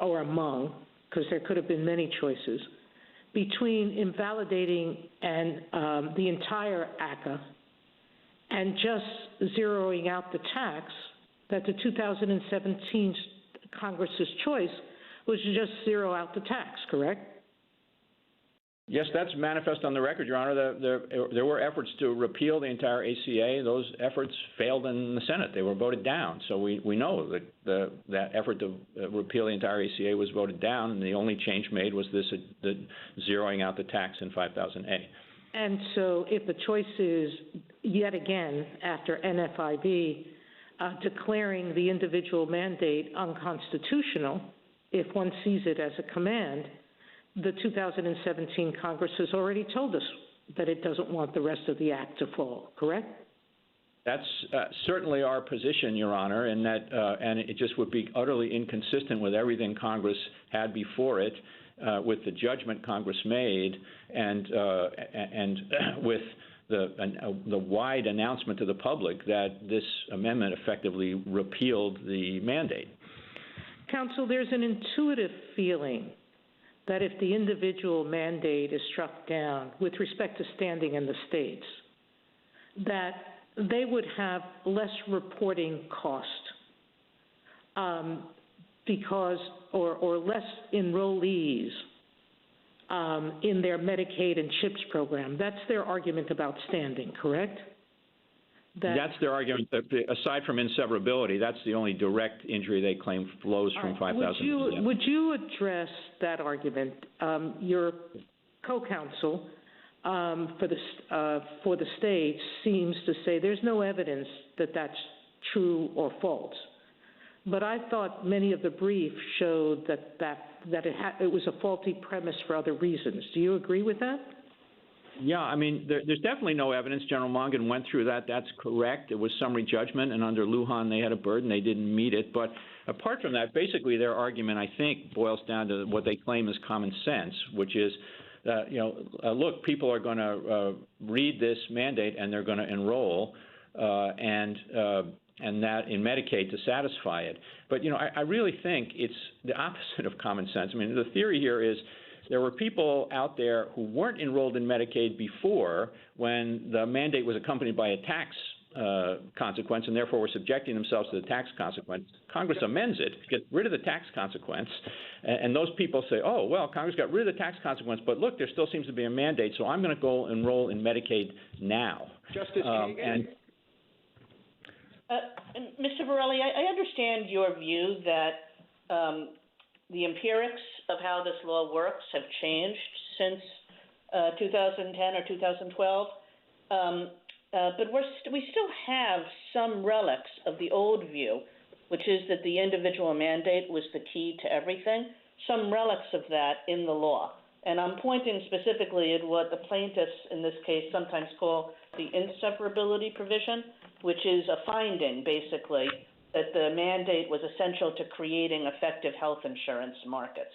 or among, because there could have been many choices, between invalidating the entire ACCA and just zeroing out the tax, that the 2017 Congress's choice was to just zero out the tax, correct? Yes, that's manifest on the record, Your Honor. There were efforts to repeal the entire ACA. Those efforts failed in the Senate. They were voted down. So we know that that effort to repeal the entire ACA was voted down, and the only change made was this, the zeroing out the tax in 5000A. And so if the choice is, yet again, after NFIB, declaring the individual mandate unconstitutional, if one sees it as a command, the 2017 Congress has already told us that it doesn't want the rest of the act to fall, correct? That's certainly our position, Your Honor, and that and it just would be utterly inconsistent with everything Congress had before it, with the judgment Congress made, and with the wide announcement to the public that this amendment effectively repealed the mandate. Counsel, there's an intuitive feeling that if the individual mandate is struck down with respect to standing in the states, that they would have less reporting cost because, or less enrollees in their Medicaid and CHIPS program. That's their argument about standing, correct? That's their argument. Aside from inseverability, that's the only direct injury they claim flows from 5000. Would you address that argument? Your co-counsel for the states seems to say there's no evidence that that's true or false. But I thought many of the briefs showed that it was a faulty premise for other reasons. Do you agree with that? Yeah, I mean, there's definitely no evidence. General Mongan went through that. That's correct. It was summary judgment, and under Lujan, they had a burden. They didn't meet it. But apart from that, basically their argument, I think, boils down to what they claim is common sense, which is, look, people are going to read this mandate and they're going to enroll, and and that in Medicaid to satisfy it. But, I really think it's the opposite of common sense. I mean, the theory here is there were people out there who weren't enrolled in Medicaid before when the mandate was accompanied by a tax consequence, and therefore were subjecting themselves to the tax consequence. Congress amends it to get rid of the tax consequence, and those people say, oh, well, Congress got rid of the tax consequence, but look, there still seems to be a mandate, so I'm going to go enroll in Medicaid now. Justice Kagan? Mr. Verrilli, I understand your view that the empirics of how this law works have changed since 2010 or 2012. But we still have some relics of the old view, which is that the individual mandate was the key to everything, some relics of that in the law. And I'm pointing specifically at what the plaintiffs in this case sometimes call the inseparability provision, which is a finding, basically, that the mandate was essential to creating effective health insurance markets.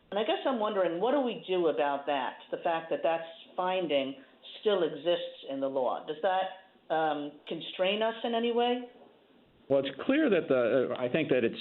And I guess I'm wondering, what do we do about that, the fact that that finding still exists in the law? Does that constrain us in any way? Well, it's clear that I think that it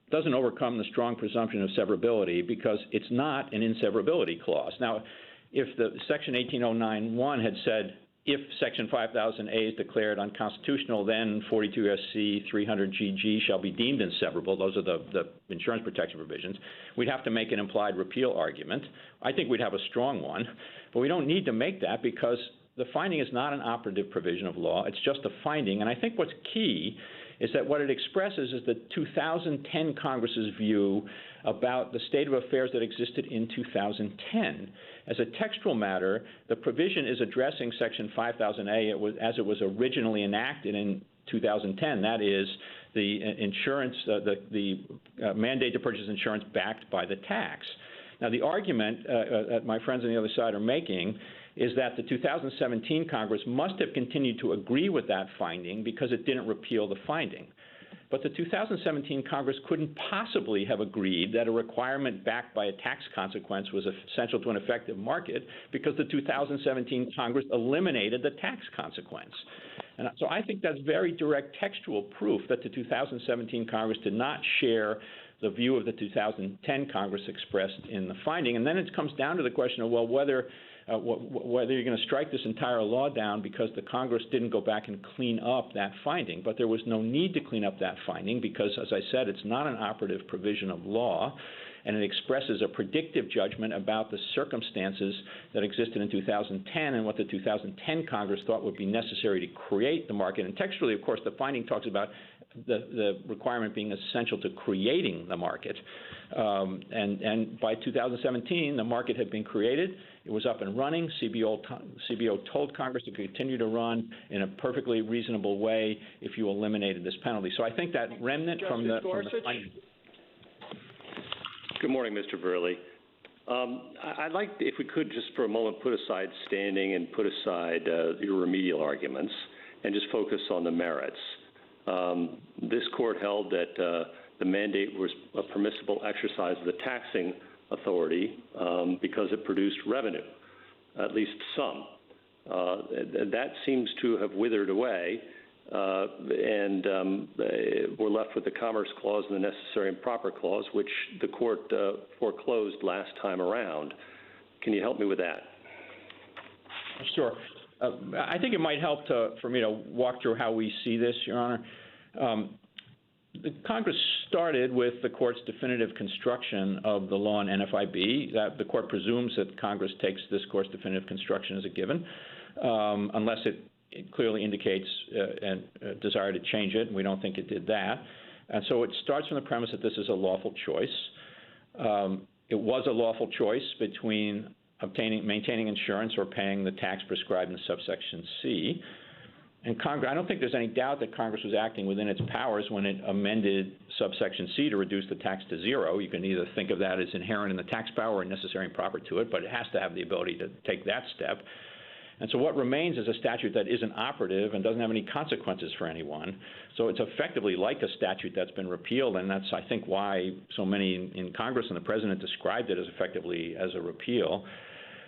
doesn't overcome the strong presumption of severability because it's not an inseverability clause. Now, if the Section 18091 had said, if Section 5000A is declared unconstitutional, then 42 U.S.C. 300 GG shall be deemed inseverable. Those are the insurance protection provisions. We'd have to make an implied repeal argument. I think we'd have a strong one, but we don't need to make that because the finding is not an operative provision of law. It's just a finding, and I think what's key is that what it expresses is the 2010 Congress's view about the state of affairs that existed in 2010. As a textual matter, the provision is addressing Section 5000A as it was originally enacted in 2010. That is, the insurance, the mandate to purchase insurance backed by the tax. Now, the argument that my friends on the other side are making is that the 2017 Congress must have continued to agree with that finding because it didn't repeal the finding. But the 2017 Congress couldn't possibly have agreed that a requirement backed by a tax consequence was essential to an effective market because the 2017 Congress eliminated the tax consequence. And so I think that's very direct textual proof that the 2017 Congress did not share the view of the 2010 Congress expressed in the finding. And then it comes down to the question of, well, whether you're going to strike this entire law down because the Congress didn't go back and clean up that finding. But there was no need to clean up that finding because, as I said, it's not an operative provision of law, and it expresses a predictive judgment about the circumstances that existed in 2010 and what the 2010 Congress thought would be necessary to create the market. And textually, of course, the finding talks about the requirement being essential to creating the market. And by 2017, the market had been created. It was up and running. CBO told Congress to continue to run in a perfectly reasonable way if you eliminated this penalty. So I think that remnant from the finding. Good morning, Mr. Verrilli. I'd like, if we could, just for a moment, put aside standing and put aside your remedial arguments and just focus on the merits. This court held that the mandate was a permissible exercise of the taxing authority because it produced revenue, at least some. That seems to have withered away, and we're left with the Commerce Clause and the Necessary and Proper Clause, which the court foreclosed last time around. Can you help me with that? Sure. I think it might help for me to walk through how we see this, Your Honor. The Congress started with the court's definitive construction of the law in NFIB. That the court presumes that Congress takes this court's definitive construction as a given, unless it clearly indicates a desire to change it, and we don't think it did that. And so it starts from the premise that this is a lawful choice. It was a lawful choice between maintaining insurance or paying the tax prescribed in subsection C. And I don't think there's any doubt that Congress was acting within its powers when it amended subsection C to reduce the tax to zero. You can either think of that as inherent in the tax power or necessary and proper to it, but it has to have the ability to take that step. And so what remains is a statute that isn't operative and doesn't have any consequences for anyone. So it's effectively like a statute that's been repealed, and that's, I think, why so many in Congress and the President described it as effectively as a repeal.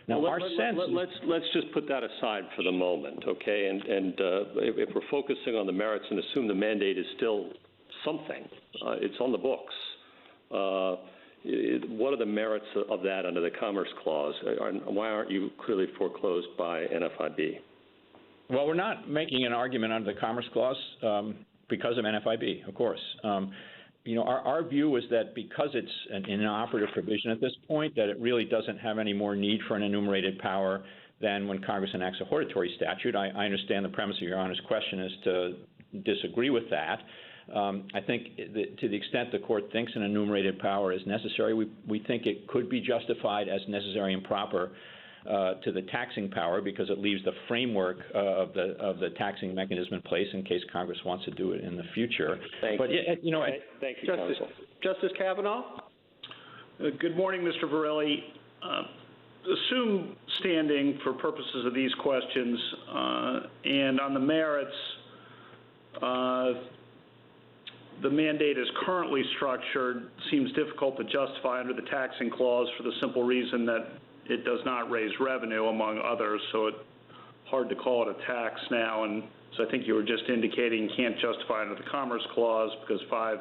Now, Well, our sense... let's just put that aside for the moment, okay? And if we're focusing on the merits and assume the mandate is still something, it's on the books. What are the merits of that under the Commerce Clause? Why aren't you clearly foreclosed by NFIB? Well, we're not making an argument under the Commerce Clause because of NFIB, of course. Our view is that because it's an inoperative provision at this point, that it really doesn't have any more need for an enumerated power than when Congress enacts a hortatory statute. I understand the premise of Your Honor's question is to disagree with that. I think to the extent the Court thinks an enumerated power is necessary, we think it could be justified as necessary and proper to the taxing power because it leaves the framework of the taxing mechanism in place in case Congress wants to do it in the future. Thank you, Counsel. Justice Kavanaugh? Good morning, Mr. Verrilli. Assume standing for purposes of these questions, and on the merits, the mandate is currently structured, seems difficult to justify under the taxing clause for the simple reason that it does not raise revenue, among others, so it's hard to call it a tax now. And so I think you were just indicating you can't justify under the Commerce Clause because 5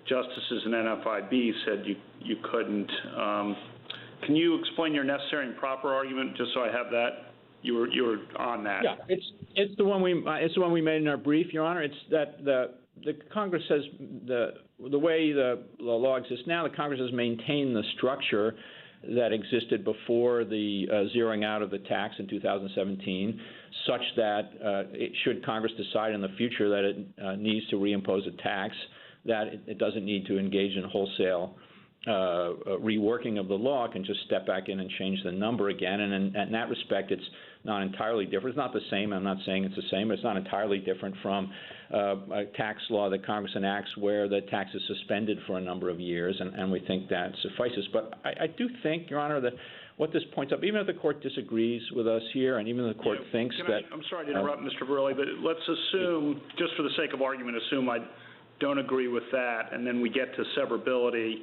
justices in NFIB said you couldn't. Can you explain your necessary and proper argument, just so I have that? You were on that. Yeah, it's the one we made in our brief, Your Honor. It's that the Congress has the way the law exists now. The Congress has maintained the structure that existed before the zeroing out of the tax in 2017, such that should Congress decide in the future that it needs to reimpose a tax, that it doesn't need to engage in wholesale reworking of the law, it can just step back in and change the number again. And in that respect, it's not entirely different. It's not the same. I'm not saying it's the same, but it's not entirely different from a tax law that Congress enacts where the tax is suspended for a number of years, and we think that suffices. But I do think, Your Honor, that what this points up, even if the Court disagrees with us here, and even if the Court thinks that... I'm sorry to interrupt, Mr. Verrilli, but let's assume, just for the sake of argument, assume I don't agree with that, and then we get to severability.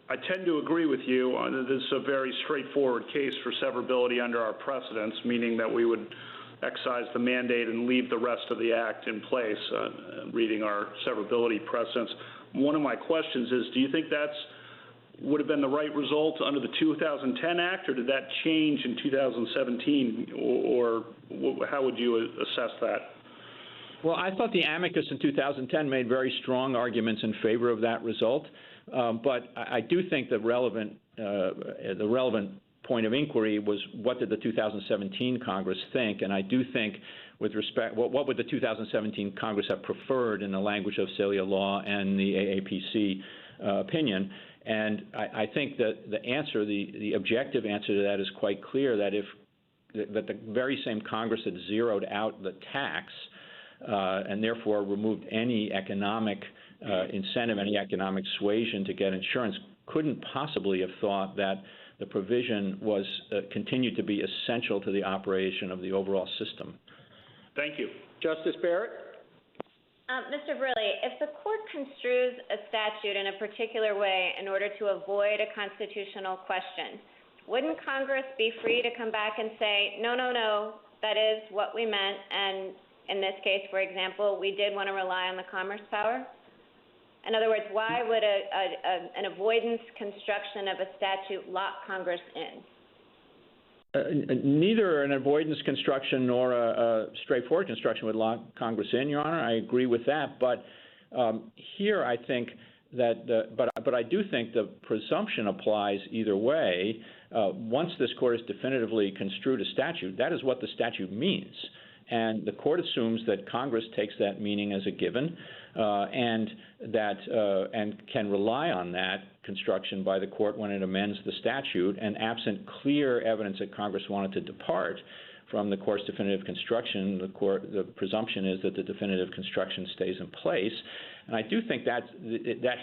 I tend to agree with you. This is a very straightforward case for severability under our precedents, meaning that we would excise the mandate and leave the rest of the Act in place, reading our severability precedents. One of my questions is, do you think would have been the right result under the 2010 Act, or did that change in 2017, or how would you assess that? Well, I thought the amicus in 2010 made very strong arguments in favor of that result, but I do think the relevant point of inquiry was what did the 2017 Congress think, and I do think with respect, what would the 2017 Congress have preferred in the language of Celia law and the AAPC opinion, and I think that the answer, the objective answer to that is quite clear, that that the very same Congress that zeroed out the tax and therefore removed any economic incentive, any economic suasion to get insurance, couldn't possibly have thought that the provision was continued to be essential to the operation of the overall system. Thank you. Justice Barrett? Mr. Verrilli, if the Court construes a statute in a particular way in order to avoid a constitutional question, wouldn't Congress be free to come back and say, no, no, no, that is what we meant, and in this case, for example, we did want to rely on the commerce power? In other words, why would an avoidance construction of a statute lock Congress in? Neither an avoidance construction nor a straightforward construction would lock Congress in, Your Honor. I agree with that, but here I think that, but I do think the presumption applies either way. Once this Court has definitively construed a statute, that is what the statute means. And the Court assumes that Congress takes that meaning as a given, and can rely on that construction by the Court when it amends the statute. And absent clear evidence that Congress wanted to depart from the Court's definitive construction, the presumption is that the definitive construction stays in place. And I do think that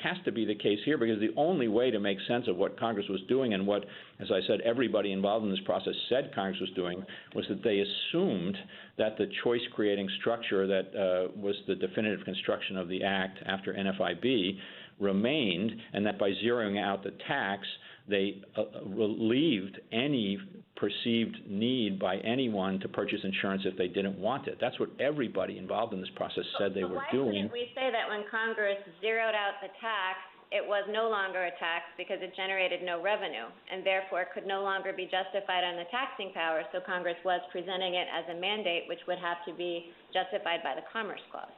has to be the case here, because the only way to make sense of what Congress was doing, and what, as I said, everybody involved in this process said Congress was doing, was that they assumed that the choice-creating structure that was the definitive construction of the Act after NFIB remained, and that by zeroing out the tax, they relieved any perceived need by anyone to purchase insurance if they didn't want it. That's what everybody involved in this process said they were doing. Why couldn't we say that when Congress zeroed out the tax, it was no longer a tax because it generated no revenue and therefore could no longer be justified on the taxing power, so Congress was presenting it as a mandate which would have to be justified by the Commerce Clause?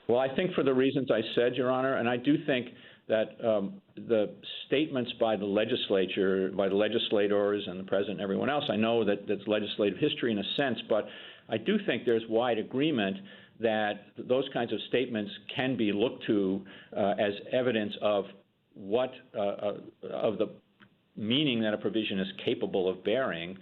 Well, I think for the reasons I said, Your Honor, and I do think that the statements by the legislature, by the legislators and the President and everyone else, I know that that's legislative history in a sense, but I do think there's wide agreement that those kinds of statements can be looked to as evidence of what, of the meaning that a provision is capable of bearing.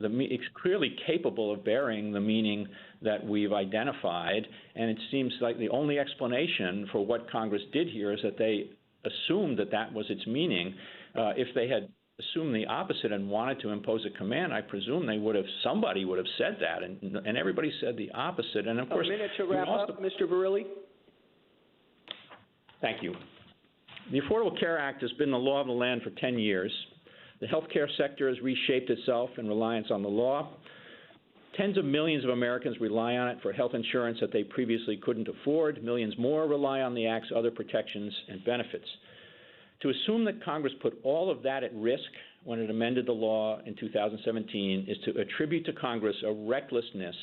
It's clearly capable of bearing the meaning that we've identified, and it seems like the only explanation for what Congress did here is that they assumed that that was its meaning. If they had assumed the opposite and wanted to impose a command, I presume they would have, somebody would have said that, and everybody said the opposite. And of course, a minute to wrap up, Mr. Verrilli. Thank you. The Affordable Care Act has been the law of the land for 10 years. The healthcare sector has reshaped itself in reliance on the law. Tens of millions of Americans rely on it for health insurance that they previously couldn't afford. Millions more rely on the Act's other protections and benefits. To assume that Congress put all of that at risk when it amended the law in 2017 is to attribute to Congress a recklessness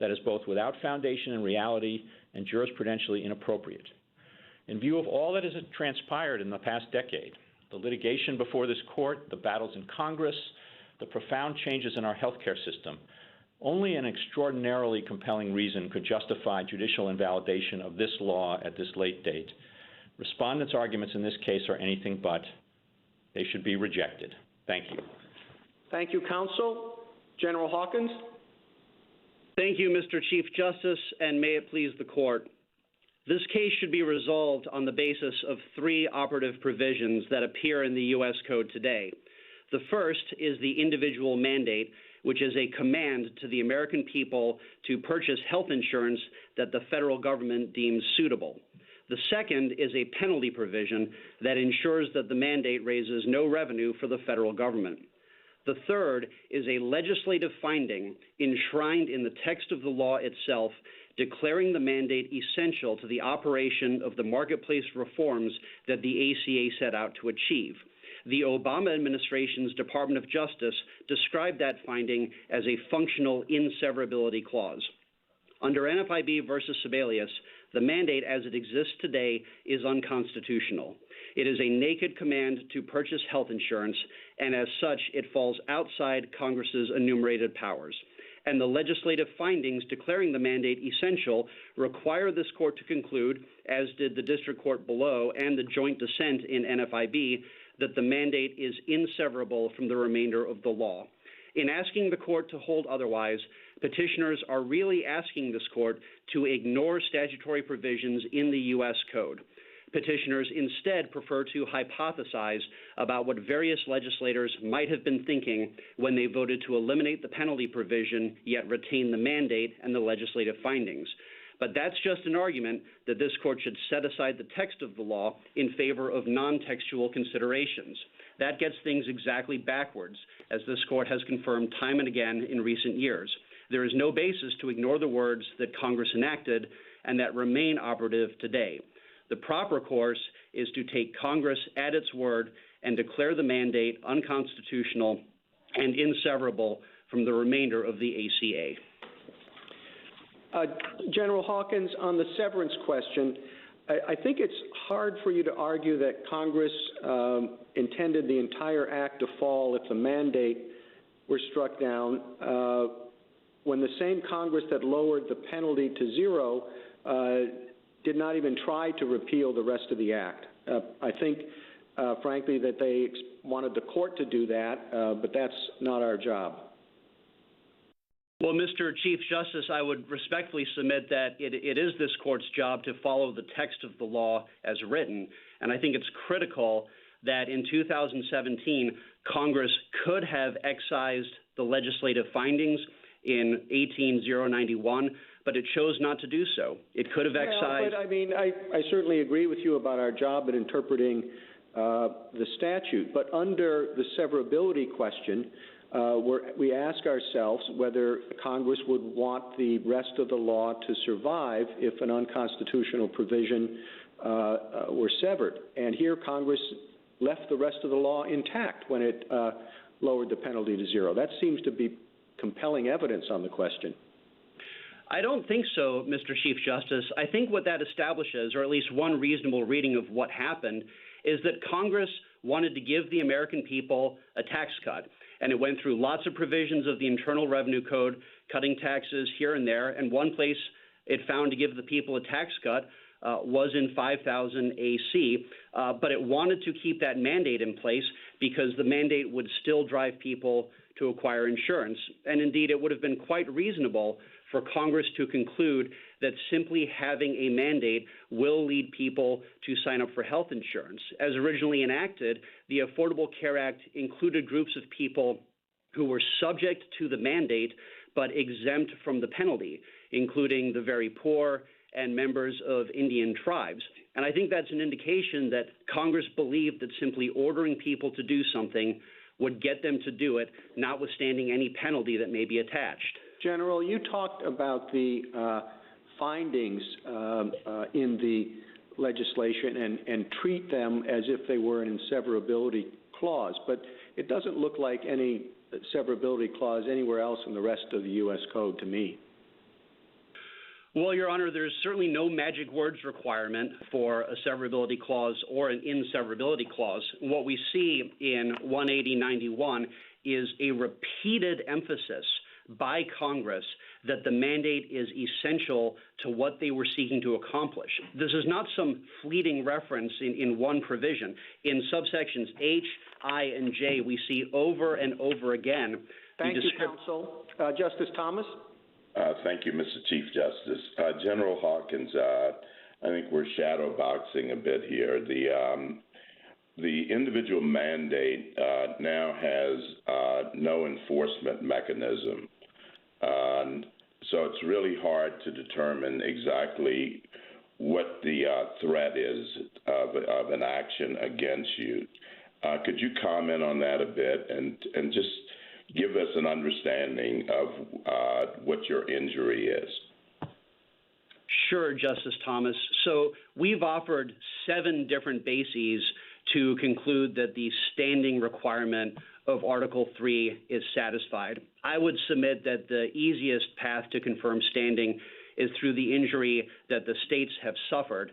that is both without foundation in reality and jurisprudentially inappropriate. In view of all that has transpired in the past decade, the litigation before this court, the battles in Congress, the profound changes in our healthcare system, only an extraordinarily compelling reason could justify judicial invalidation of this law at this late date. Respondents' arguments in this case are anything but. They should be rejected. Thank you. Thank you, counsel. General Hawkins. Thank you, Mr. Chief Justice, and may it please the court. This case should be resolved on the basis of three operative provisions that appear in the U.S. Code today. The first is the individual mandate, which is a command to the American people to purchase health insurance that the federal government deems suitable. The second is a penalty provision that ensures that the mandate raises no revenue for the federal government. The third is a legislative finding enshrined in the text of the law itself, declaring the mandate essential to the operation of the marketplace reforms that the ACA set out to achieve. The Obama administration's Department of Justice described that finding as a functional inseverability clause. Under NFIB versus Sebelius, the mandate as it exists today is unconstitutional. It is a naked command to purchase health insurance, and as such, it falls outside Congress's enumerated powers. And the legislative findings declaring the mandate essential require this court to conclude, as did the district court below and the joint dissent in NFIB, that the mandate is inseverable from the remainder of the law. In asking the court to hold otherwise, petitioners are really asking this court to ignore statutory provisions in the U.S. Code. Petitioners instead prefer to hypothesize about what various legislators might have been thinking when they voted to eliminate the penalty provision, yet retain the mandate and the legislative findings. But that's just an argument that this court should set aside the text of the law in favor of non-textual considerations. That gets things exactly backwards, as this court has confirmed time and again in recent years. There is no basis to ignore the words that Congress enacted and that remain operative today. The proper course is to take Congress at its word and declare the mandate unconstitutional and inseverable from the remainder of the ACA. General Hawkins, on the severance question, I think it's hard for you to argue that Congress intended the entire act to fall if the mandate were struck down when the same Congress that lowered the penalty to zero did not even try to repeal the rest of the act. I think, frankly, that they wanted the court to do that, but that's not our job. Well, Mr. Chief Justice, I would respectfully submit that it is this court's job to follow the text of the law as written, and I think it's critical that in 2017, Congress could have excised the legislative findings in 18091, but it chose not to do so. It could have excised. Well, but I mean, I certainly agree with you about our job at interpreting the statute. But under the severability question, we ask ourselves whether Congress would want the rest of the law to survive if an unconstitutional provision were severed. And here Congress left the rest of the law intact when it lowered the penalty to zero. That seems to be compelling evidence on the question. I don't think so, Mr. Chief Justice. I think what that establishes, or at least one reasonable reading of what happened, is that Congress wanted to give the American people a tax cut. And it went through lots of provisions of the Internal Revenue Code, cutting taxes here and there. And one place it found to give the people a tax cut was in 5000 AC. But it wanted to keep that mandate in place because the mandate would still drive people to acquire insurance. And indeed, it would have been quite reasonable for Congress to conclude that simply having a mandate will lead people to sign up for health insurance. As originally enacted, the Affordable Care Act included groups of people who were subject to the mandate but exempt from the penalty, including the very poor and members of Indian tribes. And I think that's an indication that Congress believed that simply ordering people to do something would get them to do it, notwithstanding any penalty that may be attached. General, you talked about the findings in the legislation and treat them as if they were an inseverability clause, but it doesn't look like any severability clause anywhere else in the rest of the U.S. Code to me. Well, Your Honor, there's certainly no magic words requirement for a severability clause or an inseverability clause. What we see in 18091 is a repeated emphasis by Congress that the mandate is essential to what they were seeking to accomplish. This is not some fleeting reference in one provision. In subsections H, I, and J, we see over and over again. Thank you, counsel. Justice Thomas? Thank you, Mr. Chief Justice. General Hawkins, I think we're shadow boxing a bit here. The individual mandate now has no enforcement mechanism. So it's really hard to determine exactly what the threat is of an action against you. Could you comment on that a bit and just give us an understanding of what your injury is? Sure, Justice Thomas. So we've offered 7 different bases to conclude that the standing requirement of Article 3 is satisfied. I would submit that the easiest path to confirm standing is through the injury that the states have suffered.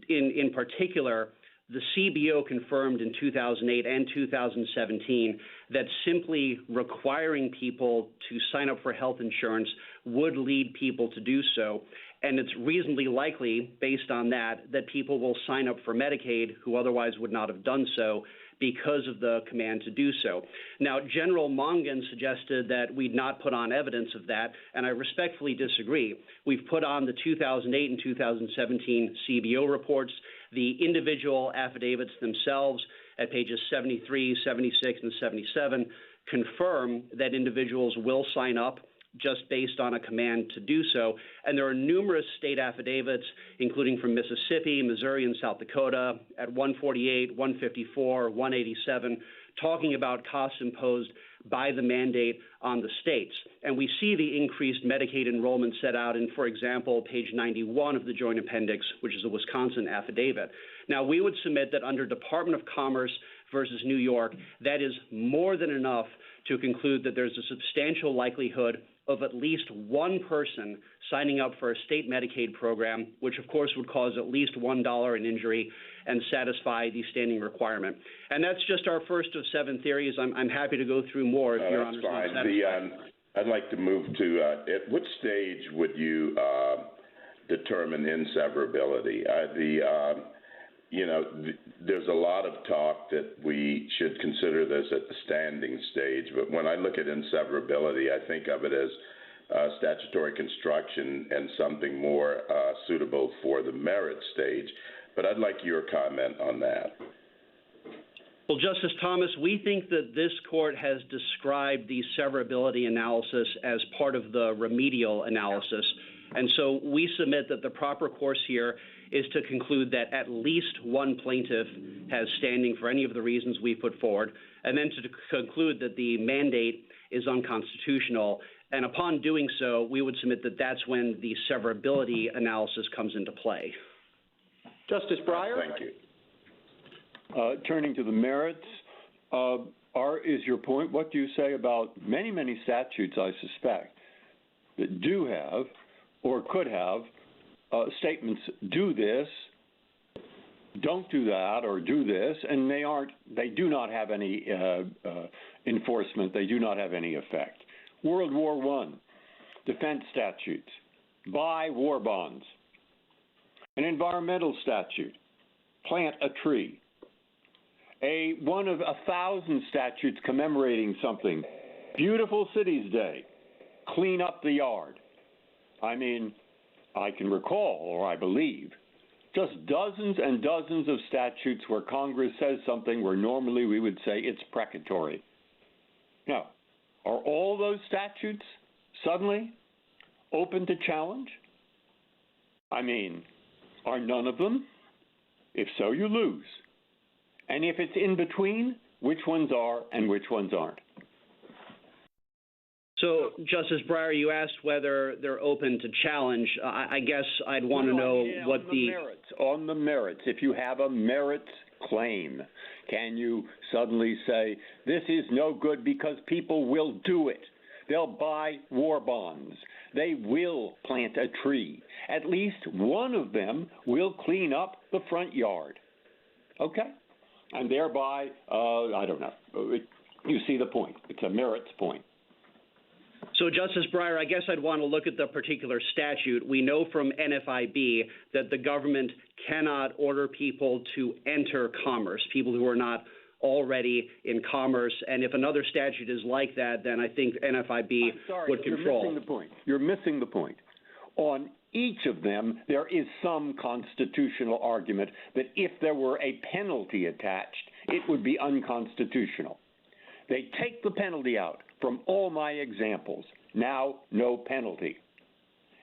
In particular, the CBO confirmed in 2008 and 2017 that simply requiring people to sign up for health insurance would lead people to do so. And it's reasonably likely, based on that people will sign up for Medicaid who otherwise would not have done so because of the command to do so. Now, General Mongan suggested that we'd not put on evidence of that, and I respectfully disagree. We've put on the 2008 and 2017 CBO reports, the individual affidavits themselves at pages 73, 76, and 77 confirm that individuals will sign up just based on a command to do so. And there are numerous state affidavits, including from Mississippi, Missouri, and South Dakota at 148, 154, 187, talking about costs imposed by the mandate on the states. And we see the increased Medicaid enrollment set out in, for example, page 91 of the Joint Appendix, which is a Wisconsin affidavit. Now, we would submit that under Department of Commerce versus New York, that is more than enough to conclude that there's a substantial likelihood of at least one person signing up for a state Medicaid program, which of course would cause at least $1 in injury and satisfy the standing requirement. And that's just our first of 7 theories. I'm happy to go through more if Your Honor's not satisfied. I'd like to move to, at what stage would you determine inseverability? There's a lot of talk that we should consider this at the standing stage, but when I look at inseverability, I think of it as statutory construction and something more suitable for the merit stage. But I'd like your comment on that. Well, Justice Thomas, we think that this court has described the severability analysis as part of the remedial analysis. And so we submit that the proper course here is to conclude that at least one plaintiff has standing for any of the reasons we put forward, and then to conclude that the mandate is unconstitutional. And upon doing so, we would submit that that's when the severability analysis comes into play. Justice Breyer? Thank you. Turning to the merits, is your point, what do you say about many, many statutes, I suspect, that do have or could have statements, do this, don't do that, or do this, and they do not have any enforcement, they do not have any effect. World War I, defense statutes, buy war bonds. An environmental statute, plant a tree. One of 1,000 statutes commemorating something, Beautiful Cities Day, clean up the yard. I mean, I can recall, or I believe, just dozens and dozens of statutes where Congress says something where normally we would say it's precatory. Now, are all those statutes suddenly open to challenge? I mean, are none of them? If so, you lose. And if it's in between, which ones are and which ones aren't? So, Justice Breyer, you asked whether they're open to challenge. I guess I'd want to know what on the merits. If you have a merits claim, can you suddenly say, this is no good because people will do it? They'll buy war bonds. They will plant a tree. At least one of them will clean up the front yard. Okay? And thereby, I don't know, you see the point. It's a merits point. So, Justice Breyer, I guess I'd want to look at the particular statute. We know from NFIB that the government cannot order people to enter commerce, people who are not already in commerce. And if another statute is like that, then I think NFIB would control. You're missing the point. You're missing the point. On each of them, there is some constitutional argument that if there were a penalty attached, it would be unconstitutional. They take the penalty out from all my examples. Now, no penalty.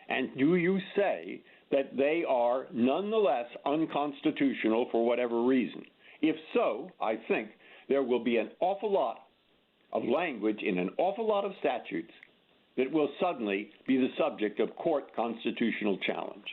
And do you say that they are nonetheless unconstitutional for whatever reason? If so, I think there will be an awful lot of language in an awful lot of statutes that will suddenly be the subject of court constitutional challenge.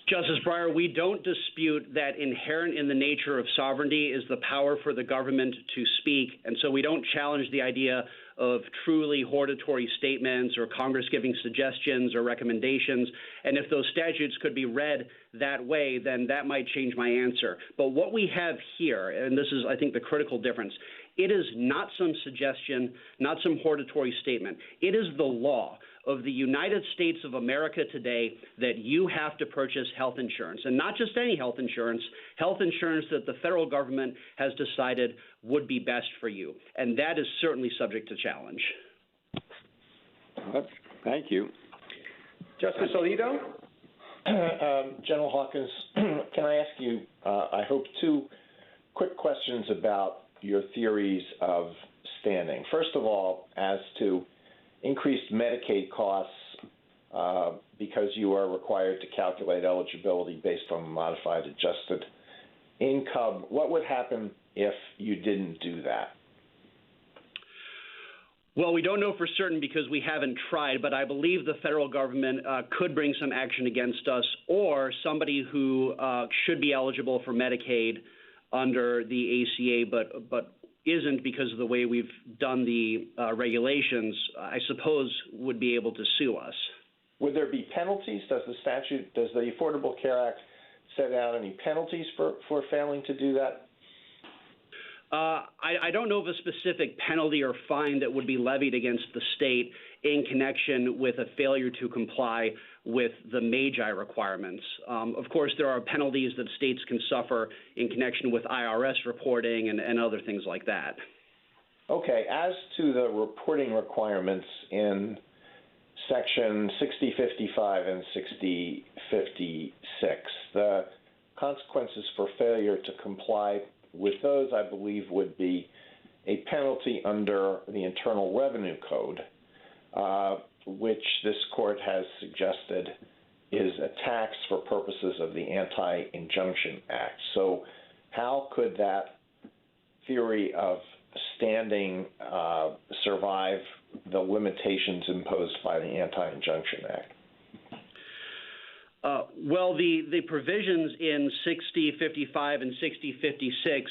Justice Breyer, we don't dispute that inherent in the nature of sovereignty is the power for the government to speak, and so we don't challenge the idea of truly hortatory statements or Congress giving suggestions or recommendations. And if those statutes could be read that way, then that might change my answer. But what we have here, and this is, I think, the critical difference, it is not some suggestion, not some hortatory statement. It is the law of the United States of America today that you have to purchase health insurance, and not just any health insurance that the federal government has decided would be best for you. And that is certainly subject to challenge. Thank you. Justice Alito? General Hawkins, can I ask you, I hope, two quick questions about your theories of standing. First of all, as to increased Medicaid costs because you are required to calculate eligibility based on modified adjusted income. What would happen if you didn't do that? Well, we don't know for certain because we haven't tried, but I believe the federal government could bring some action against us, or somebody who should be eligible for Medicaid under the ACA but isn't because of the way we've done the regulations, I suppose would be able to sue us. Would there be penalties? Does the Affordable Care Act set out any penalties for failing to do that? I don't know of a specific penalty or fine that would be levied against the state in connection with a failure to comply with the MAGI requirements. Of course, there are penalties that states can suffer in connection with IRS reporting and other things like that. Okay. As to the reporting requirements in Section 6055 and 6056, the consequences for failure to comply with those, I believe, would be a penalty under the Internal Revenue Code. which this court has suggested is a tax for purposes of the Anti-Injunction Act. So how could that theory of standing survive the limitations imposed by the Anti-Injunction Act? Well, the provisions in 6055 and 6056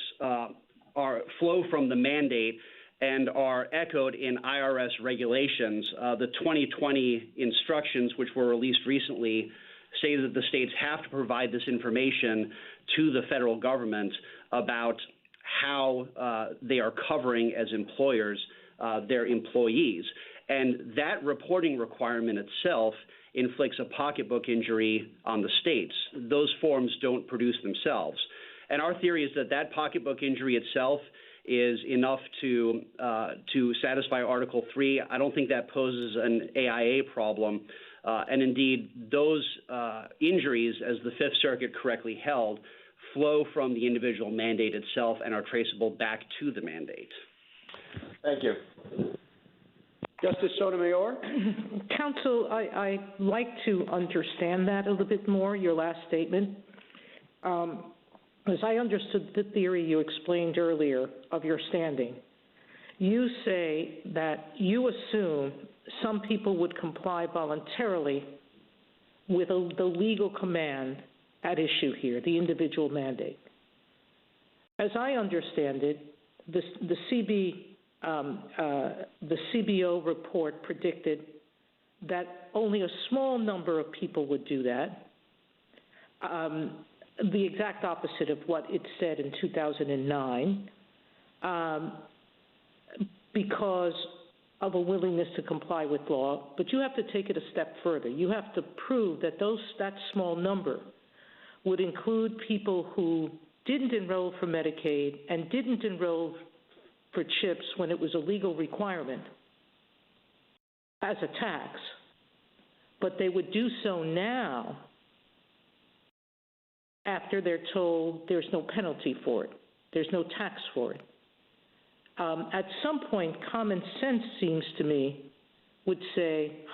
flow from the mandate and are echoed in IRS regulations. The 2020 instructions, which were released recently, say that the states have to provide this information to the federal government about how they are covering as employers their employees. And that reporting requirement itself inflicts a pocketbook injury on the states. Those forms don't produce themselves. And our theory is that that pocketbook injury itself is enough to satisfy Article 3. I don't think that poses an AIA problem. And indeed, those injuries, as the Fifth Circuit correctly held, flow from the individual mandate itself and are traceable back to the mandate. Thank you. Justice Sotomayor? Counsel, I'd like to understand that a little bit more, your last statement. As I understood the theory you explained earlier of your standing, you say that you assume some people would comply voluntarily with the legal command at issue here, the individual mandate. As I understand it, the CBO report predicted that only a small number of people would do that, the exact opposite of what it said in 2009, because of a willingness to comply with law. But you have to take it a step further. You have to prove that that small number would include people who didn't enroll for Medicaid and didn't enroll for CHIPS when it was a legal requirement as a tax, but they would do so now after they're told there's no penalty for it, there's no tax for it. At some point, common sense seems to me would say,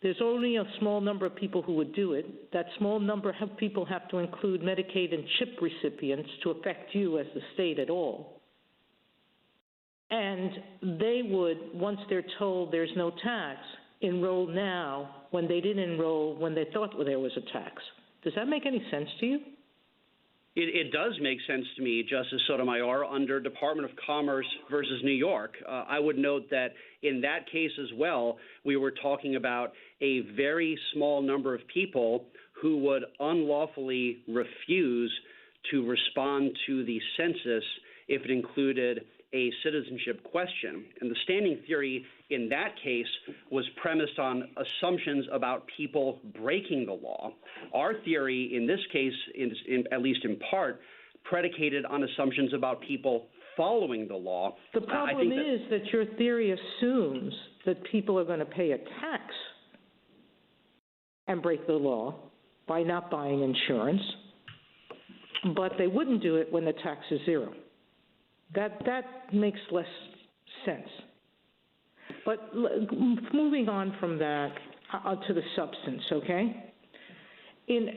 there's only a small number of people who would do it. That small number of people have to include Medicaid and CHIP recipients to affect you as the state at all. And they would, once they're told there's no tax, enroll now when they didn't enroll when they thought there was a tax. Does that make any sense to you? It does make sense to me, Justice Sotomayor, under Department of Commerce versus New York. I would note that in that case as well, we were talking about a very small number of people who would unlawfully refuse to respond to the census if it included a citizenship question. And the standing theory in that case was premised on assumptions about people breaking the law. Our theory in this case is, at least in part, predicated on assumptions about people following the law. The problem is that your theory assumes that people are going to pay a tax and break the law by not buying insurance, but they wouldn't do it when the tax is zero. That makes less sense. But moving on from that to the substance, okay? In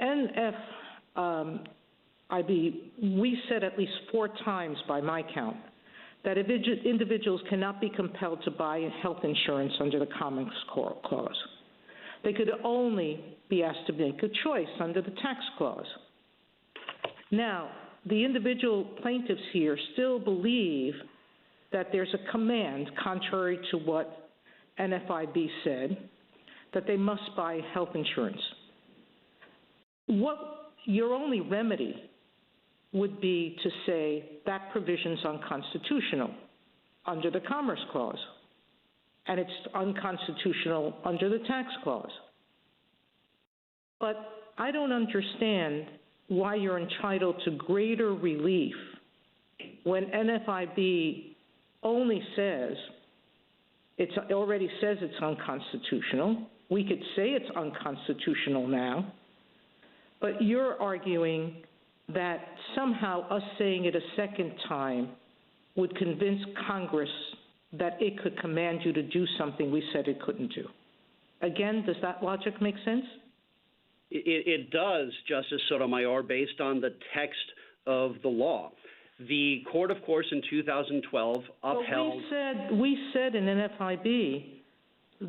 NFIB, we said at least 4 times by my count that individuals cannot be compelled to buy health insurance under the Commerce Clause. They could only be asked to make a choice under the Tax Clause. Now, the individual plaintiffs here still believe that there's a command, contrary to what NFIB said, that they must buy health insurance. Your only remedy would be to say that provision's unconstitutional under the Commerce Clause, and it's unconstitutional under the Tax Clause. But I don't understand why you're entitled to greater relief when NFIB only says, it already says it's unconstitutional. We could say it's unconstitutional now, but you're arguing that somehow us saying it a second time would convince Congress that it could command you to do something we said it couldn't do. Again, does that logic make sense? It does, Justice Sotomayor, based on the text of the law. The court, of course, in 2012 upheld... But we said in NFIB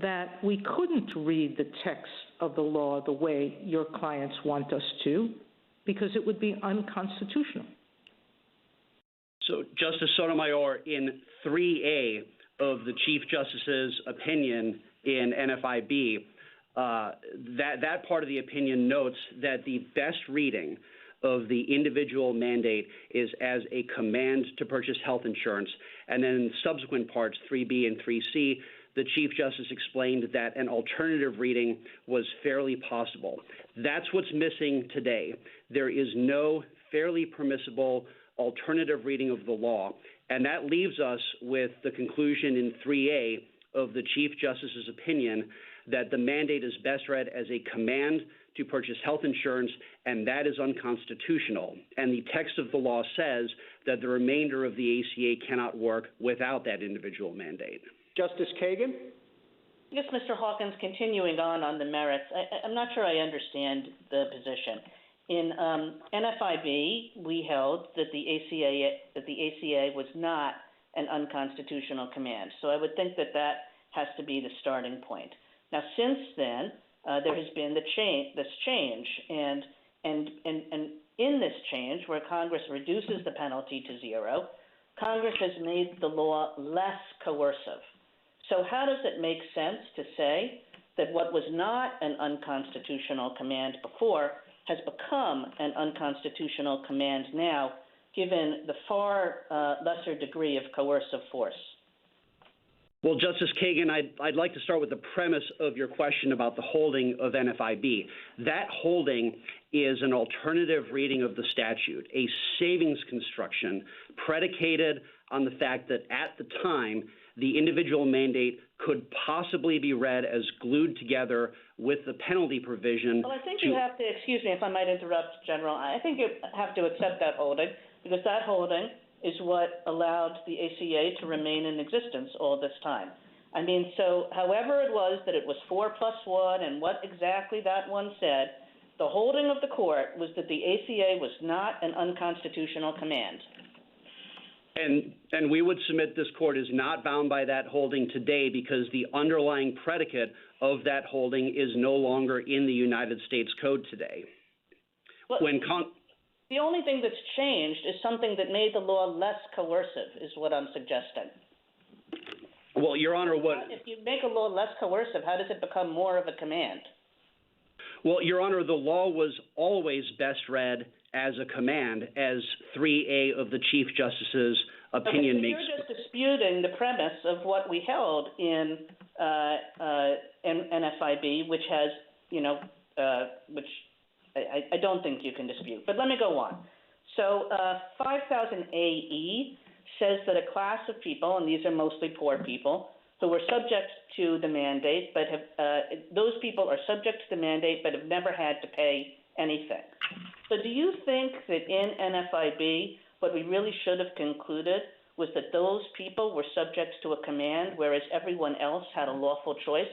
that we couldn't read the text of the law the way your clients want us to, because it would be unconstitutional. So, Justice Sotomayor, in 3A of the Chief Justice's opinion in NFIB, that part of the opinion notes that the best reading of the individual mandate is as a command to purchase health insurance, and then in subsequent parts, 3B and 3C, the Chief Justice explained that an alternative reading was fairly possible. That's what's missing today. There is no fairly permissible alternative reading of the law, and that leaves us with the conclusion in 3A of the Chief Justice's opinion that the mandate is best read as a command to purchase health insurance, and that is unconstitutional. And the text of the law says that the remainder of the ACA cannot work without that individual mandate. Justice Kagan? Yes, Mr. Hawkins, continuing on the merits, I'm not sure I understand the position. In NFIB, we held that the ACA was not an unconstitutional command. So I would think that has to be the starting point. Now, since then, there has been this change, and in this change, where Congress reduces the penalty to zero, Congress has made the law less coercive. So how does it make sense to say that what was not an unconstitutional command before has become an unconstitutional command now, given the far lesser degree of coercive force? Well, Justice Kagan, I'd like to start with the premise of your question about the holding of NFIB. That holding is an alternative reading of the statute, a savings construction predicated on the fact that at the time, the individual mandate could possibly be read as glued together with the penalty provision. Well, I think you have to, excuse me if I might interrupt, General, I think you have to accept that holding, because that holding is what allowed the ACA to remain in existence all this time. I mean, so however it was that it was 4+1 and what exactly that one said, the holding of the court was that the ACA was not an unconstitutional command. And we would submit this court is not bound by that holding today because the underlying predicate of that holding is no longer in the United States Code today. Well, the only thing that's changed is something that made the law less coercive, is what I'm suggesting. Well, Your Honor, if you make a law less coercive, how does it become more of a command? Well, Your Honor, the law was always best read as a command, as 3A of the Chief Justice's opinion makes. You're just disputing the premise of what we held in NFIB, which has, which I don't think you can dispute. But let me go on. So 5000AE says that a class of people, and these are mostly poor people, who were subject to the mandate, but those people are subject to the mandate but have never had to pay anything. So do you think that in NFIB, what we really should have concluded was that those people were subject to a command, whereas everyone else had a lawful choice?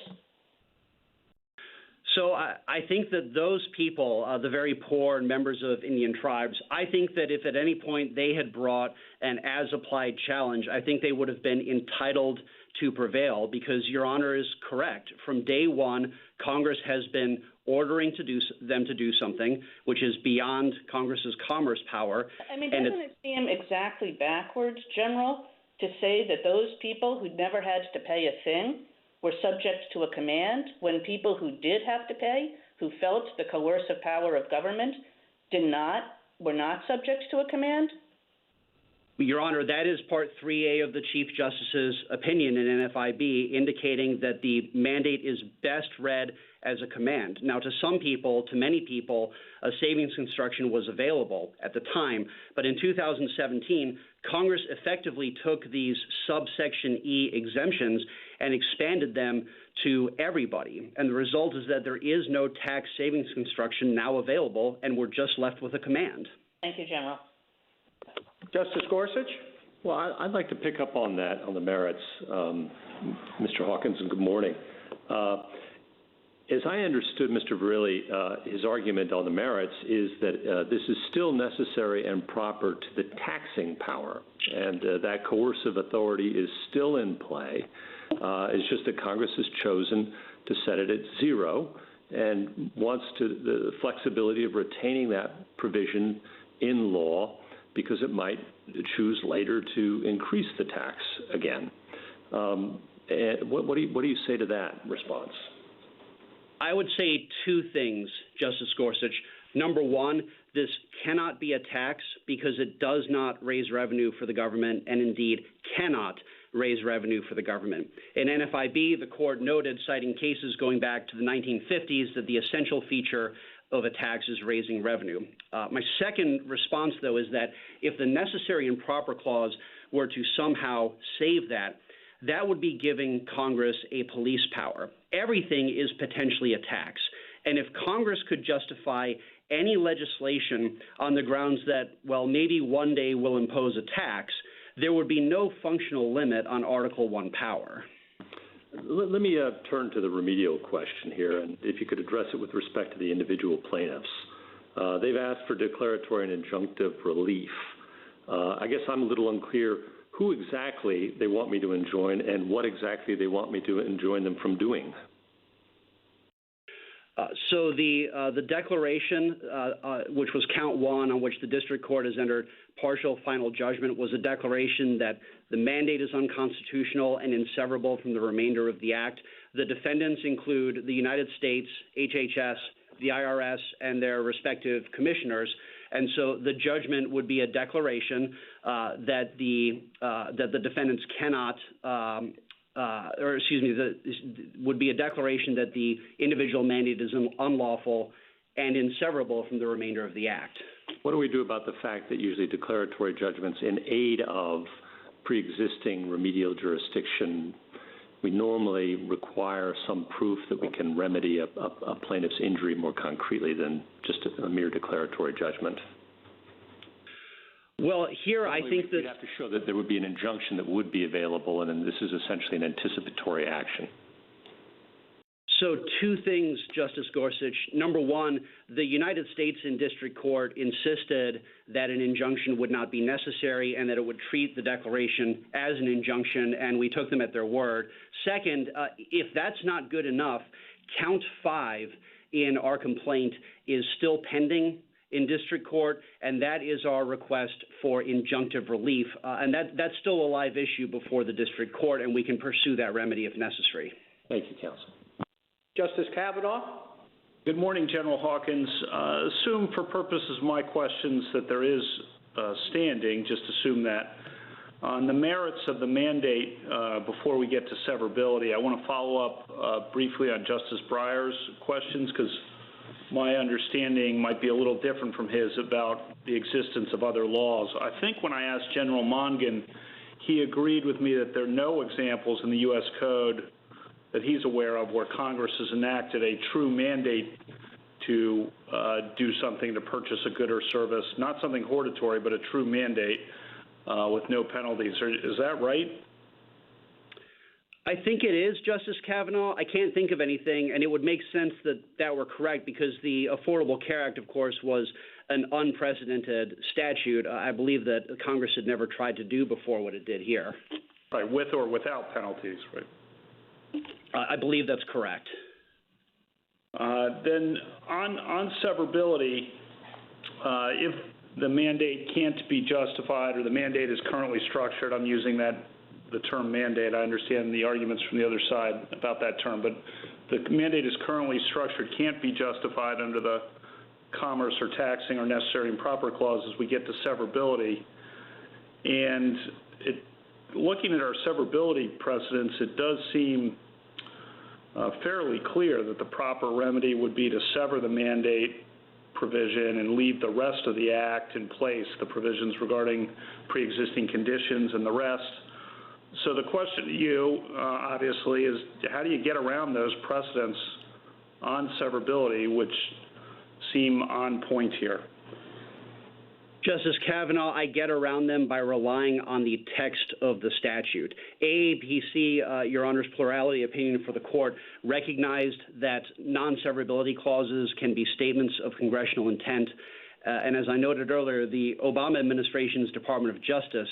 So I think that those people, the very poor and members of Indian tribes, I think that if at any point they had brought an as-applied challenge, I think they would have been entitled to prevail because Your Honor is correct. From day one, Congress has been ordering them to do something which is beyond Congress's commerce power. I mean, doesn't it seem exactly backwards, General, to say that those people who never had to pay a thing were subject to a command when people who did have to pay, who felt the coercive power of government, were not subject to a command? Your Honor, that is Part 3A of the Chief Justice's opinion in NFIB, indicating that the mandate is best read as a command. Now, to some people, to many people, a savings construction was available at the time, but in 2017, Congress effectively took these subsection E exemptions and expanded them to everybody. And the result is that there is no tax savings construction now available, and we're just left with a command. Thank you, General. Justice Gorsuch? Well, I'd like to pick up on that, on the merits, Mr. Hawkins, and good morning. As I understood Mr. Verrilli, his argument on the merits is that this is still necessary and proper to the taxing power, and that coercive authority is still in play. It's just that Congress has chosen to set it at 0 and wants the flexibility of retaining that provision in law because it might choose later to increase the tax again. And what do you say to that response? I would say two things, Justice Gorsuch. Number one, this cannot be a tax because it does not raise revenue for the government and indeed cannot raise revenue for the government. In NFIB, the court noted, citing cases going back to the 1950s, that the essential feature of a tax is raising revenue. My second response, though, is that if the necessary and proper clause were to somehow save that, that would be giving Congress a police power. Everything is potentially a tax. And if Congress could justify any legislation on the grounds that, well, maybe one day we'll impose a tax, there would be no functional limit on Article I power. Let me turn to the remedial question here, and if you could address it with respect to the individual plaintiffs. They've asked for declaratory and injunctive relief. I guess I'm a little unclear who exactly they want me to enjoin and what exactly they want me to enjoin them from doing. So the declaration, which was count 1, on which the district court has entered partial final judgment, was a declaration that the mandate is unconstitutional and inseverable from the remainder of the act. The defendants include the United States, HHS, the IRS, and their respective commissioners. And so the judgment would be a declaration that the defendants cannot would be a declaration that the individual mandate is unlawful and inseverable from the remainder of the act. What do we do about the fact that usually declaratory judgments in aid of pre-existing remedial jurisdiction, we normally require some proof that we can remedy a plaintiff's injury more concretely than just a mere declaratory judgment? Well, here I think that we have to show that there would be an injunction that would be available, and then this is essentially an anticipatory action. So two things, Justice Gorsuch. Number one, the United States in district court insisted that an injunction would not be necessary and that it would treat the declaration as an injunction, and we took them at their word. Second, if that's not good enough, count 5 in our complaint is still pending in district court, and that is our request for injunctive relief. And that's still a live issue before the district court, and we can pursue that remedy if necessary. Thank you, counsel. Justice Kavanaugh? Good morning, General Hawkins. Assume for purposes of my questions that there is standing, just assume that. On the merits of the mandate, before we get to severability, I want to follow up briefly on Justice Breyer's questions, because my understanding might be a little different from his about the existence of other laws. I think when I asked General Mongan, he agreed with me that there are no examples in the U.S. Code that he's aware of where Congress has enacted a true mandate to do something to purchase a good or service, not something hortatory, but a true mandate with no penalties. Is that right? I think it is, Justice Kavanaugh. I can't think of anything, and it would make sense that that were correct because the Affordable Care Act, of course, was an unprecedented statute. I believe that Congress had never tried to do before what it did here. Right, with or without penalties, right? I believe that's correct. Then on severability, if the mandate can't be justified or the mandate is currently structured, I'm using the term mandate. I understand the arguments from the other side about that term, but the mandate is currently structured, can't be justified under the commerce or taxing or necessary and proper clauses. We get to severability. And looking at our severability precedents, it does seem fairly clear that the proper remedy would be to sever the mandate provision and leave the rest of the act in place, the provisions regarding pre-existing conditions and the rest. So the question to you, obviously, is how do you get around those precedents on severability, which seem on point here? Justice Kavanaugh, I get around them by relying on the text of the statute. AAPC, Your Honor's plurality opinion for the court, recognized that non-severability clauses can be statements of congressional intent. And as I noted earlier, the Obama administration's Department of Justice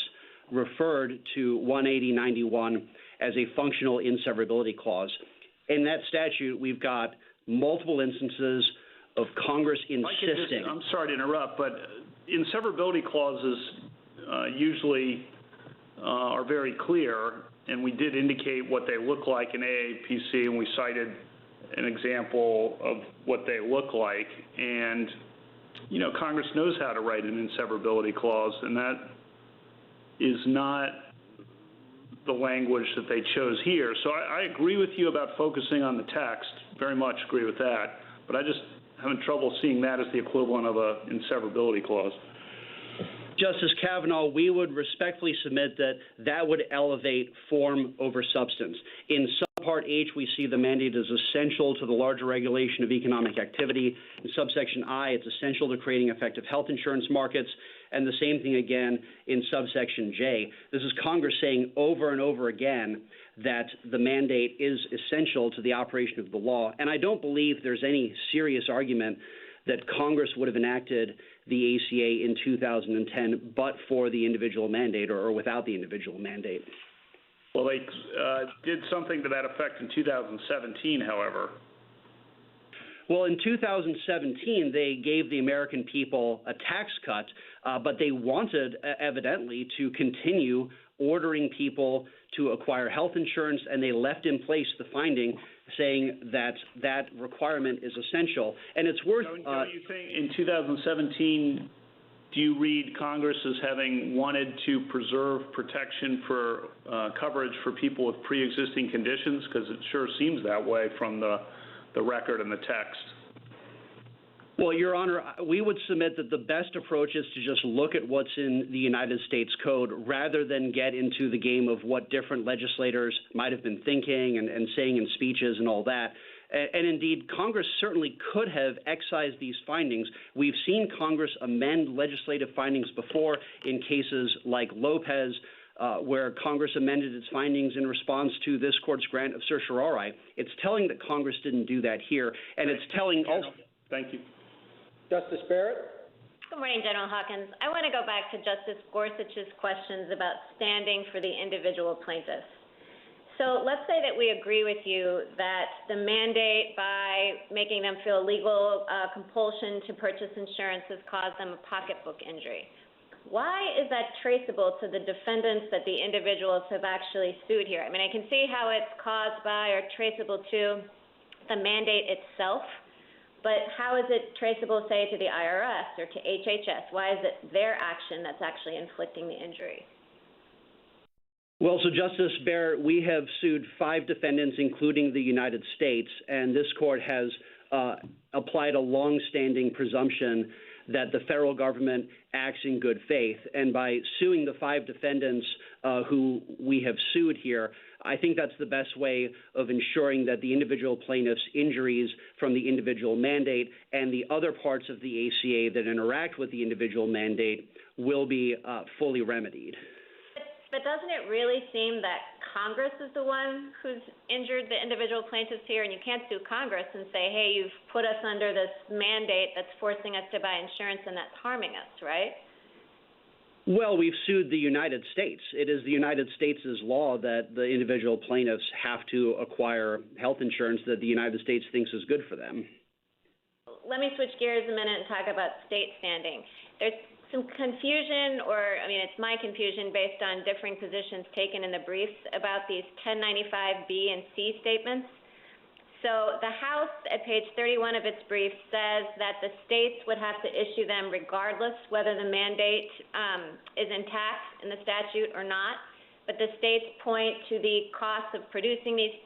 referred to 18091 as a functional inseverability clause. In that statute, we've got multiple instances of Congress insisting. I'm sorry to interrupt, but inseverability clauses usually are very clear, and we did indicate what they look like in AAPC, and we cited an example of what they look like. And, you know, Congress knows how to write an inseverability clause, and that is not the language that they chose here. So I agree with you about focusing on the text, very much agree with that, but I just having trouble seeing that as the equivalent of a inseverability clause. Justice Kavanaugh, we would respectfully submit that that would elevate form over substance. In subpart H, we see the mandate as essential to the larger regulation of economic activity. In subsection I, it's essential to creating effective health insurance markets. And the same thing again in subsection J. This is Congress saying over and over again that the mandate is essential to the operation of the law. And I don't believe there's any serious argument that Congress would have enacted the ACA in 2010 but for the individual mandate or without the individual mandate. Well, they did something to that effect in 2017, however. Well, in 2017, they gave the American people a tax cut, but they wanted, evidently, to continue ordering people to acquire health insurance, and they left in place the finding saying that that requirement is essential. And it's worth... Don't you think in 2017, do you read Congress as having wanted to preserve protection for coverage for people with pre-existing conditions? Because it sure seems that way from the record and the text. Well, Your Honor, we would submit that the best approach is to just look at what's in the United States Code rather than get into the game of what different legislators might have been thinking and saying in speeches and all that. And indeed, Congress certainly could have excised these findings. We've seen Congress amend legislative findings before in cases like Lopez, where Congress amended its findings in response to this court's grant of certiorari. It's telling that Congress didn't do that here, and it's telling also... Thank you. Justice Barrett? Good morning, General Hawkins. I want to go back to Justice Gorsuch's questions about standing for the individual plaintiffs. So let's say that we agree with you that the mandate, by making them feel legal compulsion to purchase insurance, has caused them a pocketbook injury. Why is that traceable to the defendants that the individuals have actually sued here? I mean, I can see how it's caused by or traceable to the mandate itself, but how is it traceable, say, to the IRS or to HHS? Why is it their action that's actually inflicting the injury? Well, so Justice Barrett, we have sued 5 defendants, including the United States, and this court has applied a long-standing presumption that the federal government acts in good faith. And by suing the 5 defendants who we have sued here, I think that's the best way of ensuring that the individual plaintiffs' injuries from the individual mandate and the other parts of the ACA that interact with the individual mandate will be fully remedied. But doesn't it really seem that Congress is the one who's injured the individual plaintiffs here, and you can't sue Congress and say, hey, you've put us under this mandate that's forcing us to buy insurance and that's harming us, right? Well, we've sued the United States. It is the United States' law that the individual plaintiffs have to acquire health insurance that the United States thinks is good for them. Let me switch gears a minute and talk about state standing. There's some confusion, or I mean, it's my confusion based on differing positions taken in the briefs about these 1095B and C statements. So the House, at page 31 of its brief, says that the states would have to issue them regardless whether the mandate is intact in the statute or not. But the states point to the cost of producing these,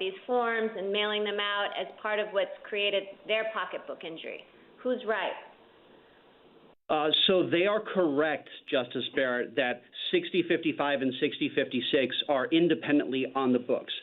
these forms and mailing them out as part of what's created their pocketbook injury. Who's right? So they are correct, Justice Barrett, that 6055 and 6056 are independently on the books.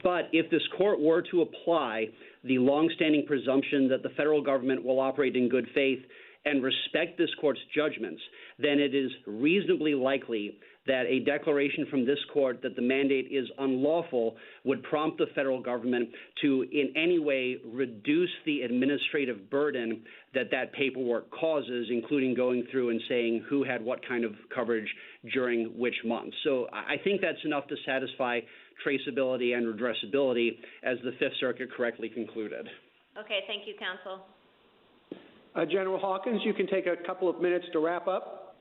But if this court were to apply the longstanding presumption that the federal government will operate in good faith and respect this court's judgments, then it is reasonably likely that a declaration from this court that the mandate is unlawful would prompt the federal government to in any way reduce the administrative burden that that paperwork causes, including going through and saying who had what kind of coverage during which month. So I think that's enough to satisfy traceability and redressability, as the Fifth Circuit correctly concluded. Okay, thank you, counsel. General Hawkins, you can take a couple of minutes to wrap up.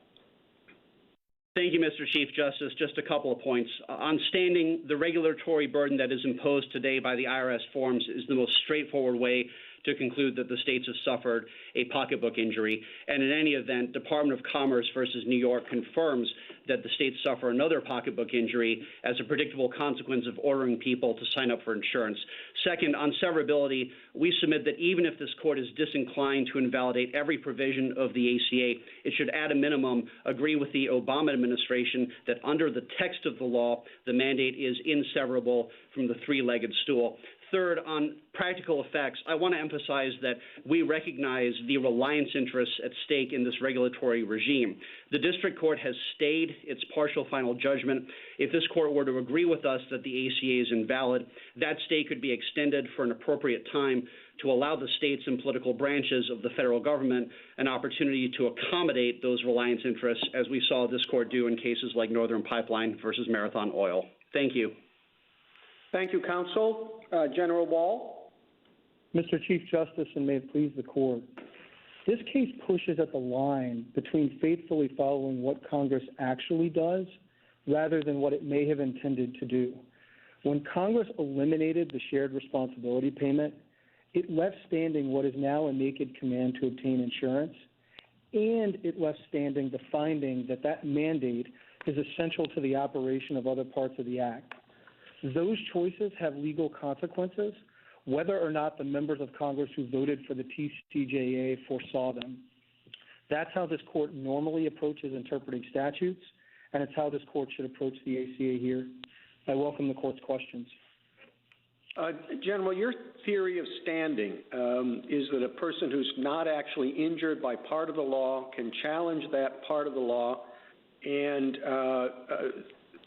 Thank you, Mr. Chief Justice. Just a couple of points. On standing, the regulatory burden that is imposed today by the IRS forms is the most straightforward way to conclude that the states have suffered a pocketbook injury. And in any event, Department of Commerce versus New York confirms that the states suffer another pocketbook injury as a predictable consequence of ordering people to sign up for insurance. Second, on severability, we submit that even if this court is disinclined to invalidate every provision of the ACA, it should at a minimum agree with the Obama administration that under the text of the law, the mandate is inseverable from the three-legged stool. Third, on practical effects, I want to emphasize that we recognize the reliance interests at stake in this regulatory regime. The district court has stayed its partial final judgment. If this court were to agree with us that the ACA is invalid, that stay could be extended for an appropriate time to allow the states and political branches of the federal government an opportunity to accommodate those reliance interests, as we saw this court do in cases like Northern Pipeline versus Marathon Oil. Thank you. Thank you, counsel. General Wall. Mr. Chief Justice, and may it please the court, this case pushes at the line between faithfully following what Congress actually does rather than what it may have intended to do. When Congress eliminated the shared responsibility payment, it left standing what is now a naked command to obtain insurance, and it left standing the finding that that mandate is essential to the operation of other parts of the Act. Those choices have legal consequences, whether or not the members of Congress who voted for the TCJA foresaw them. That's how this court normally approaches interpreting statutes, and it's how this court should approach the ACA here. I welcome the court's questions. General, your theory of standing is that a person who's not actually injured by part of the law can challenge that part of the law, and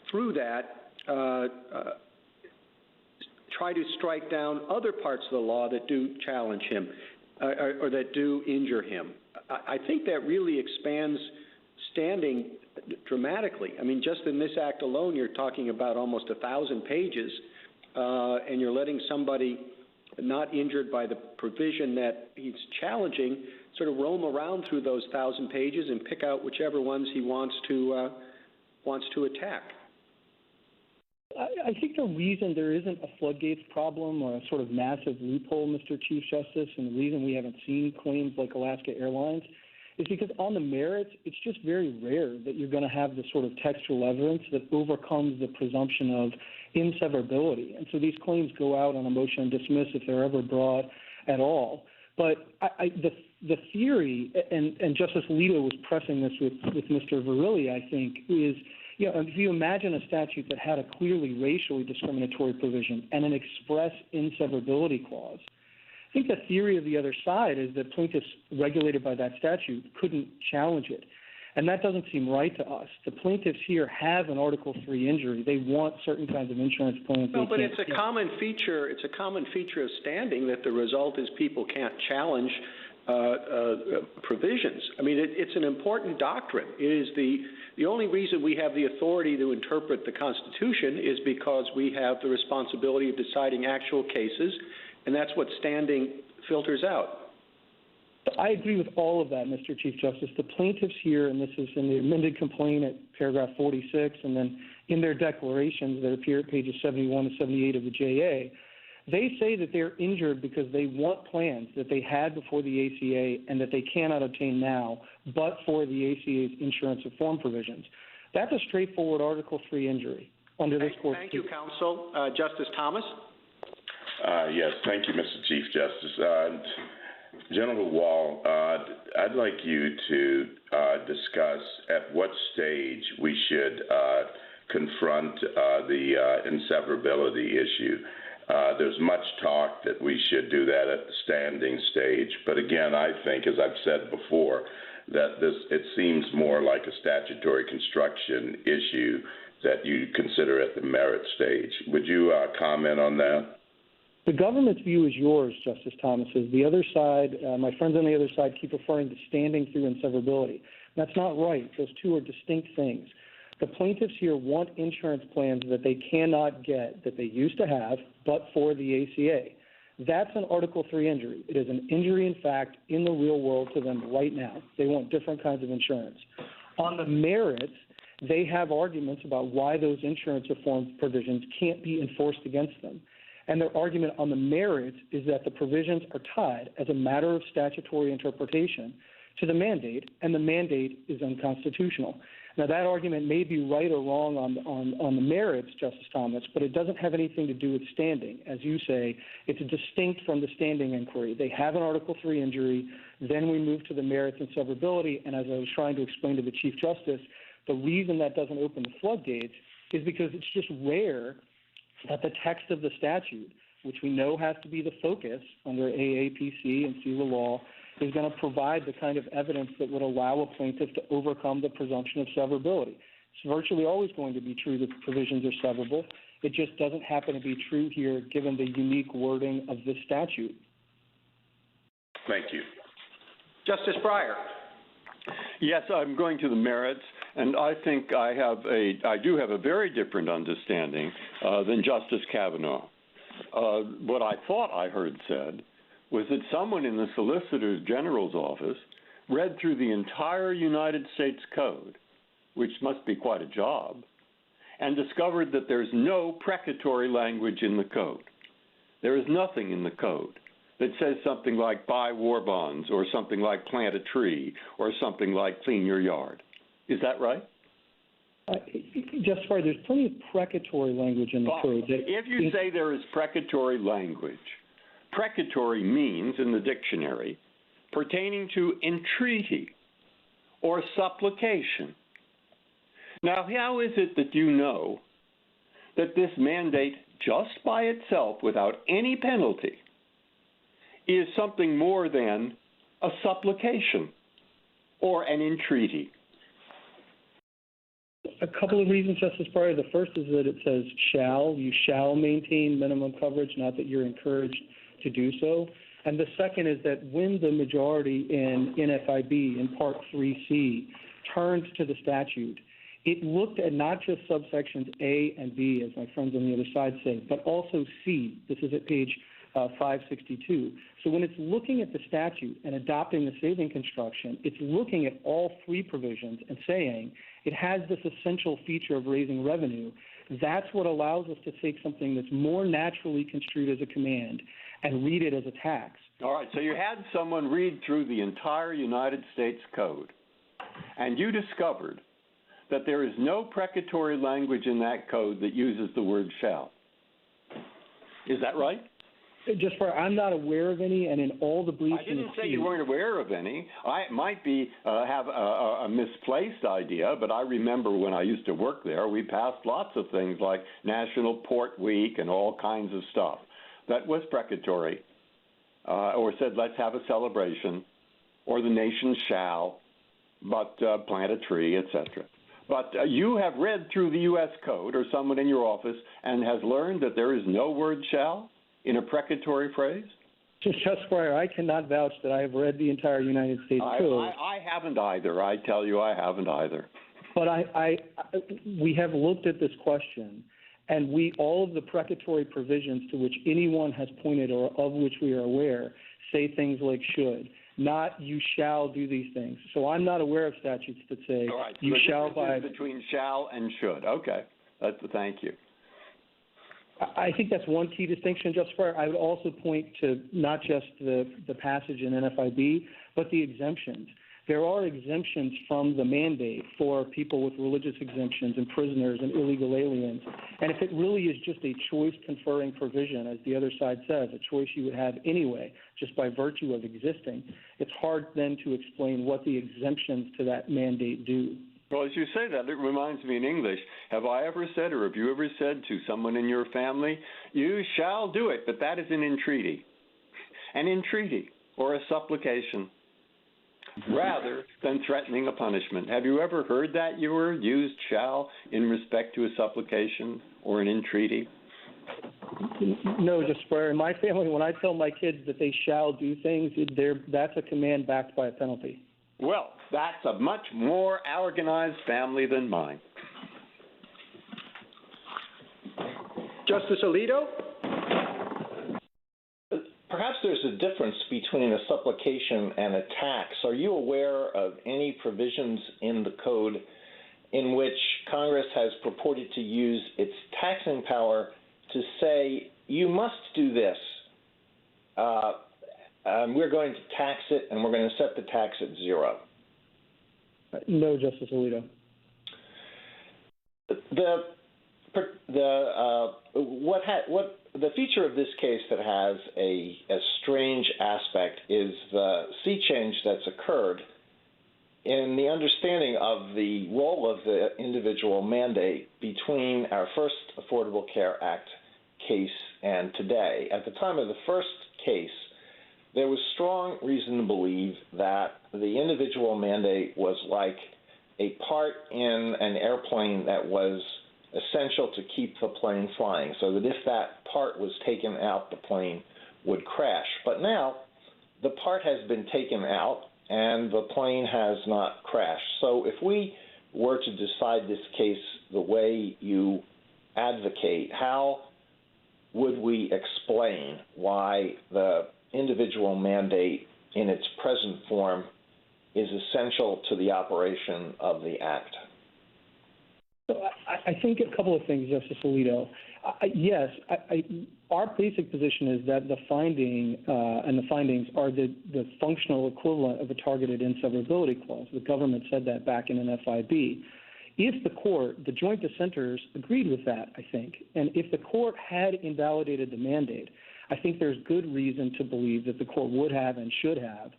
through that, try to strike down other parts of the law that do challenge him or that do injure him. I think that really expands standing dramatically. I mean, just in this act alone, you're talking about almost 1,000 pages, and you're letting somebody not injured by the provision that he's challenging sort of roam around through those 1,000 pages and pick out whichever ones he wants to attack. I think the reason there isn't a floodgates problem or a sort of massive loophole, Mr. Chief Justice, and the reason we haven't seen claims like Alaska Airlines is because on the merits, it's just very rare that you're going to have this sort of textual evidence that overcomes the presumption of inseverability. And so these claims go out on a motion to dismiss if they're ever brought at all. But the theory, and Justice Alito was pressing this with Mr. Verrilli, I think, is if you imagine a statute that had a clearly racially discriminatory provision and an express inseverability clause, I think the theory of the other side is that plaintiffs regulated by that statute couldn't challenge it. And that doesn't seem right to us. The plaintiffs here have an Article III injury. They want certain kinds of insurance plans. No, but it's a common feature. It's a common feature of standing that the result is people can't challenge provisions. I mean, it's an important doctrine. It is the only reason we have the authority to interpret the Constitution is because we have the responsibility of deciding actual cases, and that's what standing filters out. I agree with all of that, Mr. Chief Justice. The plaintiffs here, and this is in the amended complaint at paragraph 46, and then in their declarations that appear at pages 71 to 78 of the JA, they say that they're injured because they want plans that they had before the ACA and that they cannot obtain now, but for the ACA's insurance reform provisions. That's a straightforward Article III injury under this court. Thank you, counsel. Justice Thomas? Yes, thank you, Mr. Chief Justice. General Wall, I'd like you to discuss at what stage we should confront the inseverability issue. There's much talk that we should do that at the standing stage. But again, I think, as I've said before, that it seems more like a statutory construction issue that you consider at the merit stage. Would you comment on that? The government's view is yours, Justice Thomas. The other side, my friends on the other side keep referring to standing through inseverability. That's not right. Those two are distinct things. The plaintiffs here want insurance plans that they cannot get, that they used to have, but for the ACA. That's an Article III injury. It is an injury in fact in the real world to them right now. They want different kinds of insurance. On the merits, they have arguments about why those insurance reform provisions can't be enforced against them. And their argument on the merits is that the provisions are tied as a matter of statutory interpretation to the mandate, and the mandate is unconstitutional. Now, that argument may be right or wrong on the merits, Justice Thomas, but it doesn't have anything to do with standing. As you say, it's distinct from the standing inquiry. They have an Article III injury, then we move to the merits and severability, and as I was trying to explain to the Chief Justice, the reason that doesn't open the floodgates is because it's just rare that the text of the statute, which we know has to be the focus under AAPC and CELA law, is going to provide the kind of evidence that would allow a plaintiff to overcome the presumption of severability. It's virtually always going to be true that the provisions are severable. It just doesn't happen to be true here given the unique wording of this statute. Thank you. Justice Breyer. Yes, I'm going to the merits, and I think I do have a very different understanding than Justice Kavanaugh. What I thought I heard said was that someone in the Solicitor General's office read through the entire United States Code, which must be quite a job, and discovered that there's no precatory language in the code. There is nothing in the code that says something like buy war bonds or something like plant a tree or something like clean your yard. Is that right? Justice Breyer, there's plenty of precatory language in the code. If you say there is precatory language, precatory means, in the dictionary, pertaining to entreaty or supplication. Now, how is it that you know that this mandate, just by itself, without any penalty, is something more than a supplication or an entreaty? A couple of reasons, Justice Breyer. The first is that it says shall. You shall maintain minimum coverage, not that you're encouraged to do so. And the second is that when the majority in NFIB, in Part 3C, turned to the statute, it looked at not just subsections A and B, as my friends on the other side say, but also C. This is at page 562. So when it's looking at the statute and adopting the saving construction, it's looking at all three provisions and saying it has this essential feature of raising revenue. That's what allows us to take something that's more naturally construed as a command and read it as a tax. All right, so you had someone read through the entire United States Code, and you discovered that there is no precatory language in that code that uses the word shall. Is that right? Just for, I'm not aware of any, and in all the briefs. I didn't say you weren't aware of any. I might be have a misplaced idea, but I remember when I used to work there, we passed lots of things like National Port Week and all kinds of stuff that was precatory, or said let's have a celebration, or the nation shall, but plant a tree, etc. But you have read through the U.S. Code, or someone in your office, and has learned that there is no word shall in a precatory phrase? Justice Breyer, I cannot vouch that I have read the entire United States Code. I haven't either. I tell you, I haven't either. But we have looked at this question, and all of the precatory provisions to which anyone has pointed or of which we are aware say things like should, not you shall do these things. So I'm not aware of statutes that say you shall buy. Between shall and should. Okay. Thank you. I think that's one key distinction, Justice Breyer. I would also point to not just the passage in NFIB, but the exemptions. There are exemptions from the mandate for people with religious exemptions and prisoners and illegal aliens. And if it really is just a choice-conferring provision, as the other side says, a choice you would have anyway, just by virtue of existing, it's hard then to explain what the exemptions to that mandate do. Well, as you say that, it reminds me in English, have I ever said, or have you ever said to someone in your family, you shall do it, but that is an entreaty. An entreaty, or a supplication, rather than threatening a punishment. Have you ever heard that word used, shall, in respect to a supplication or an entreaty? No, Justice Breyer. In my family, when I tell my kids that they shall do things, that's a command backed by a penalty. Well, that's a much more organized family than mine. Justice Alito? Perhaps there's a difference between a supplication and a tax. Are you aware of any provisions in the code in which Congress has purported to use its taxing power to say, you must do this? We're going to tax it, and we're going to set the tax at 0. No, Justice Alito. The feature of this case that has a strange aspect is the sea change that's occurred in the understanding of the role of the individual mandate between our first Affordable Care Act case and today. At the time of the first case, there was strong reason to believe that the individual mandate was like a part in an airplane that was essential to keep the plane flying, so that if that part was taken out, the plane would crash. But now, the part has been taken out, and the plane has not crashed. So if we were to decide this case the way you advocate, how would we explain why the individual mandate in its present form is essential to the operation of the Act? So I think a couple of things, Justice Alito. Yes, our basic position is that the finding and the findings are the functional equivalent of a targeted inseverability clause. The government said that back in NFIB. If the court, the joint dissenters agreed with that, I think, and if the court had invalidated the mandate, I think there's good reason to believe that the court would have and should have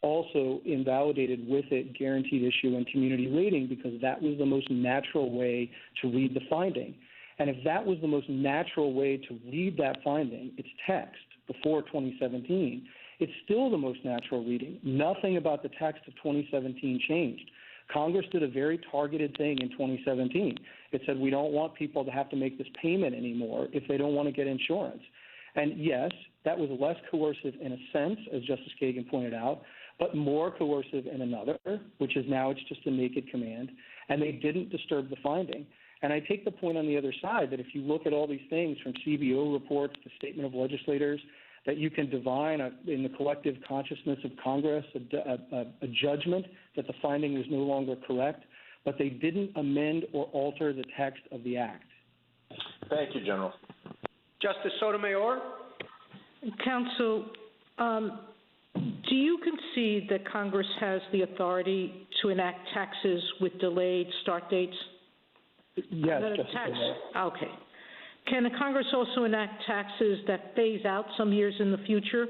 also invalidated with it guaranteed issue and community rating, because that was the most natural way to read the finding. And if that was the most natural way to read that finding, its text, before 2017, it's still the most natural reading. Nothing about the text of 2017 changed. Congress did a very targeted thing in 2017. It said we don't want people to have to make this payment anymore if they don't want to get insurance. And yes, that was less coercive in a sense, as Justice Kagan pointed out, but more coercive in another, which is now it's just a naked command, and they didn't disturb the finding. And I take the point on the other side that if you look at all these things from CBO reports to statement of legislators, that you can divine in the collective consciousness of Congress a judgment that the finding was no longer correct, but they didn't amend or alter the text of the Act. Thank you, General. Justice Sotomayor? Counsel, do you concede that Congress has the authority to enact taxes with delayed start dates? Yes, Justice Sotomayor. Okay. Can Congress also enact taxes that phase out some years in the future,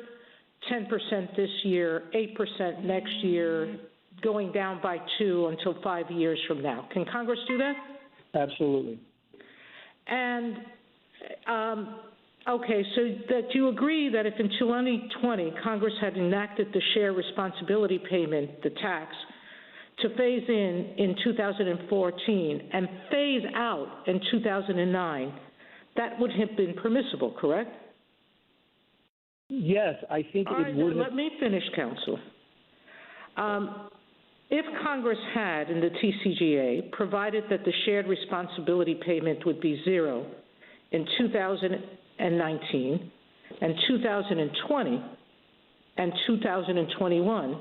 10% this year, 8% next year, going down by 2 until 5 years from now? Can Congress do that? Absolutely. And okay, so that you agree that if in 2020 Congress had enacted the share responsibility payment, the tax, to phase in 2014 and phase out in 2009, that would have been permissible, correct? Yes, I think it would have. Let me finish, counsel. If Congress had, in the TCJA, provided that the shared responsibility payment would be 0 in 2019 and 2020 and 2021,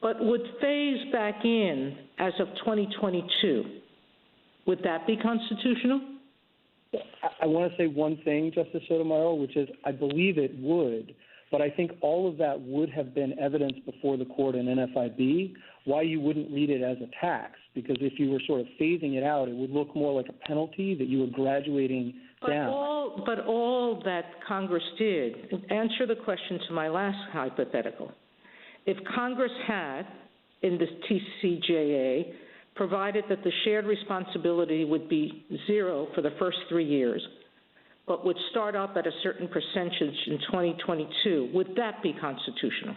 but would phase back in as of 2022, would that be constitutional? I want to say one thing, Justice Sotomayor, which is I believe it would, but I think all of that would have been evidence before the court in NFIB why you wouldn't read it as a tax, because if you were sort of phasing it out, it would look more like a penalty that you were graduating down. But all that Congress did, answer the question to my last hypothetical. If Congress had, in the TCJA, provided that the shared responsibility would be 0 for the first 3 years, but would start up at a certain percentage in 2022. Would that be constitutional?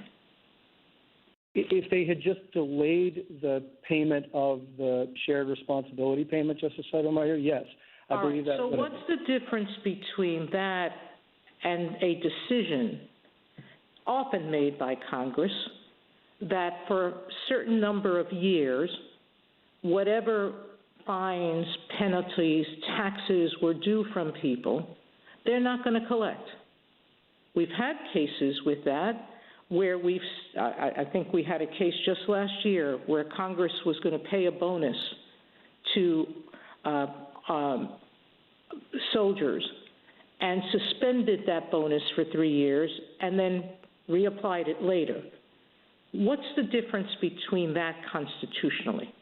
If they had just delayed the payment of the shared responsibility payment, Justice Sotomayor, yes. I believe that. So what's the difference between that and a decision often made by Congress that for a certain number of years, whatever fines, penalties, taxes were due from people, they're not going to collect? We've had cases with that where I think we had a case just last year where Congress was going to pay a bonus to soldiers and suspended that bonus for 3 years and then reapplied it later. What's the difference between that constitutionally?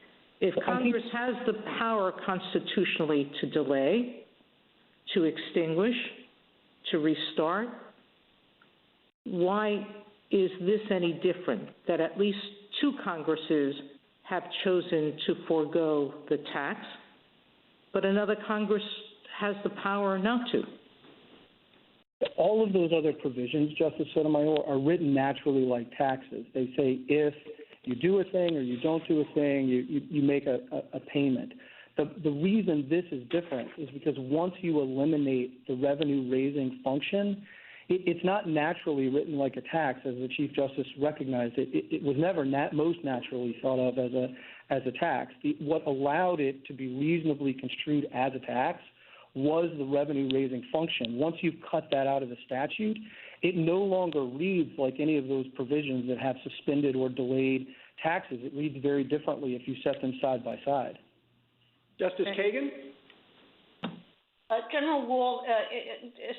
If Congress has the power constitutionally to delay, to extinguish, to restart, why is this any different, that at least 2 Congresses have chosen to forego the tax, but another Congress has the power not to? All of those other provisions, Justice Sotomayor, are written naturally like taxes. They say if you do a thing or you don't do a thing, you make a payment. The reason this is different is because once you eliminate the revenue-raising function, it's not naturally written like a tax, as the Chief Justice recognized. It was never most naturally thought of as a tax. What allowed it to be reasonably construed as a tax was the revenue-raising function. Once you've cut that out of the statute, it no longer reads like any of those provisions that have suspended or delayed taxes. It reads very differently if you set them side by side. Justice Kagan? General Wall,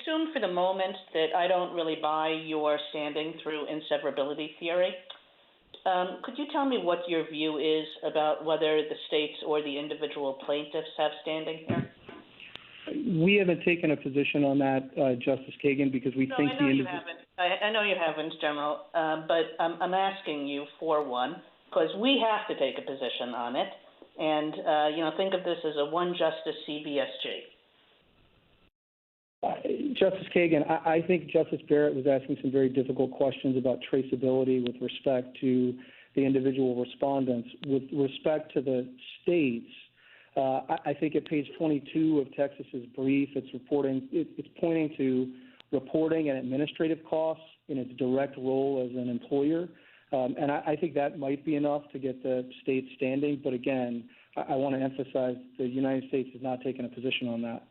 assume for the moment that I don't really buy your standing through inseverability theory. Could you tell me what your view is about whether the states or the individual plaintiffs have standing here? We haven't taken a position on that, Justice Kagan, because we think I know you haven't. I know you haven't, General, but I'm asking you for one, because we have to take a position on it, and think of this as a one-justice CBSG. Justice Kagan, I think Justice Barrett was asking some very difficult questions about traceability with respect to the individual respondents. With respect to the states, I think at page 22 of Texas's brief, it's pointing to reporting and administrative costs in its direct role as an employer, and I think that might be enough to get the state standing. But again, I want to emphasize the United States has not taken a position on that.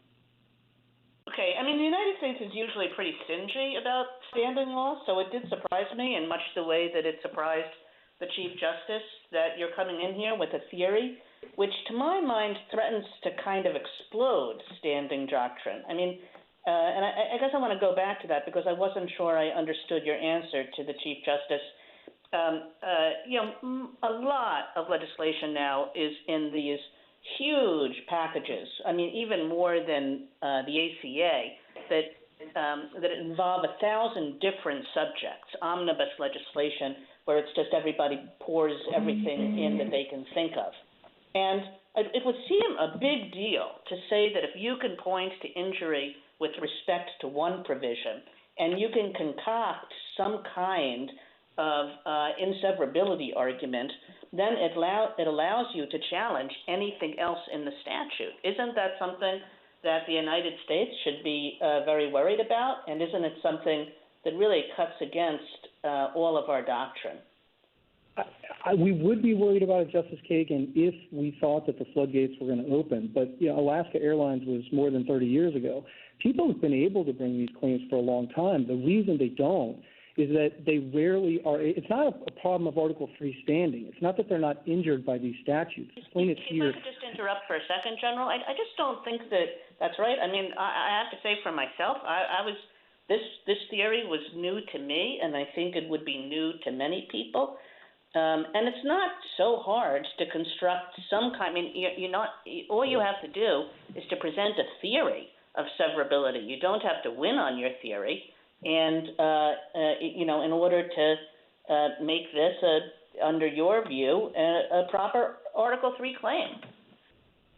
Okay, I mean, the United States is usually pretty stingy about standing law, so it did surprise me in much the way that it surprised the Chief Justice that you're coming in here with a theory which, to my mind, threatens to kind of explode standing doctrine. I mean, and I guess I want to go back to that because I wasn't sure I understood your answer to the Chief Justice. A lot of legislation now is in these huge packages. I mean, even more than the ACA that involve 1,000 different subjects, omnibus legislation, where it's just everybody pours everything in that they can think of. And it would seem a big deal to say that if you can point to injury with respect to one provision and you can concoct some kind of inseverability argument, then it allows you to challenge anything else in the statute. Isn't that something that the United States should be very worried about? And isn't it something that really cuts against all of our doctrine? We would be worried about it, Justice Kagan, if we thought that the floodgates were going to open. But Alaska Airlines was more than 30 years ago. People have been able to bring these claims for a long time. The reason they don't is that they rarely are. It's not a problem of Article 3 standing. It's not that they're not injured by these statutes. Plaintiffs here. If I could just interrupt for a second, General, I just don't think that that's right. I mean, I have to say for myself, this theory was new to me, and I think it would be new to many people. And it's not so hard to construct some kind. I mean, all you have to do is to present a theory of severability. You don't have to win on your theory, and in order to make this under your view, a proper Article III claim.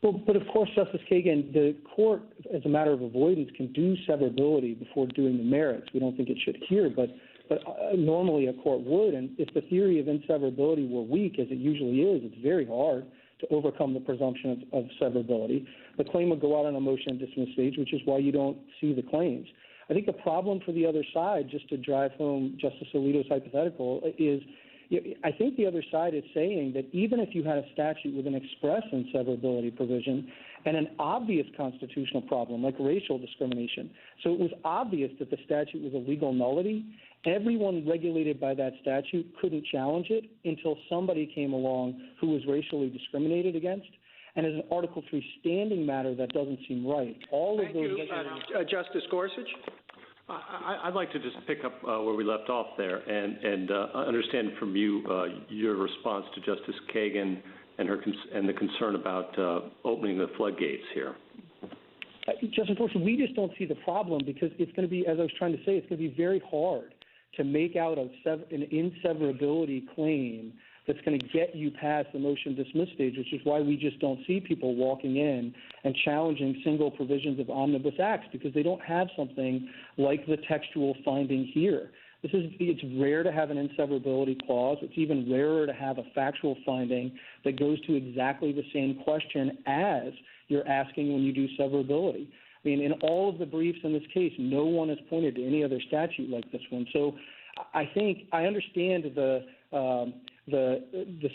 Well, but of course, Justice Kagan, the court, as a matter of avoidance, can do severability before doing the merits. We don't think it should here, but normally a court would. And if the theory of inseverability were weak, as it usually is, it's very hard to overcome the presumption of severability. The claim would go out on a motion to dismiss stage, which is why you don't see the claims. I think the problem for the other side, just to drive home Justice Alito's hypothetical, is I think the other side is saying that even if you had a statute with an express inseverability provision and an obvious constitutional problem like racial discrimination, so it was obvious that the statute was a legal nullity, everyone regulated by that statute couldn't challenge it until somebody came along who was racially discriminated against. And as an Article III standing matter, that doesn't seem right. Thank you. Justice Gorsuch? I'd like to just pick up where we left off there and understand from you your response to Justice Kagan and the concern about opening the floodgates here. Justice Gorsuch, we just don't see the problem because it's going to be, as I was trying to say, it's going to be very hard to make out an inseverability claim that's going to get you past the motion dismiss stage, which is why we just don't see people walking in and challenging single provisions of omnibus acts because they don't have something like the textual finding here. It's rare to have an inseverability clause. It's even rarer to have a factual finding that goes to exactly the same question as you're asking when you do severability. I mean, in all of the briefs in this case, no one has pointed to any other statute like this one. So I think I understand the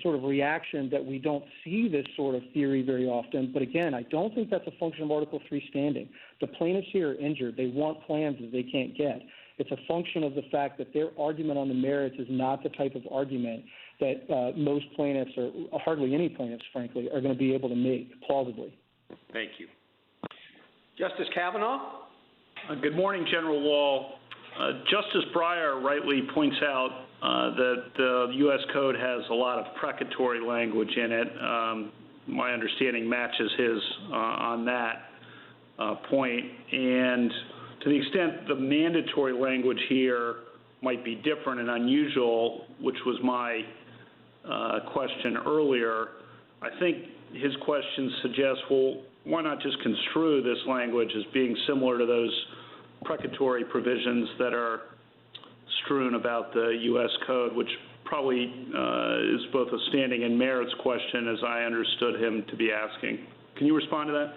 sort of reaction that we don't see this sort of theory very often. But again, I don't think that's a function of Article III standing. The plaintiffs here are injured. They want plans that they can't get. It's a function of the fact that their argument on the merits is not the type of argument that most plaintiffs, or hardly any plaintiffs, frankly, are going to be able to make plausibly. Thank you. Justice Kavanaugh? Good morning, General Wall. Justice Breyer rightly points out that the U.S. Code has a lot of precatory language in it. My understanding matches his on that point. And to the extent the mandatory language here might be different and unusual, which was my question earlier, I think his question suggests, well, why not just construe this language as being similar to those precatory provisions that are strewn about the U.S. Code, which probably is both a standing and merits question, as I understood him to be asking. Can you respond to that?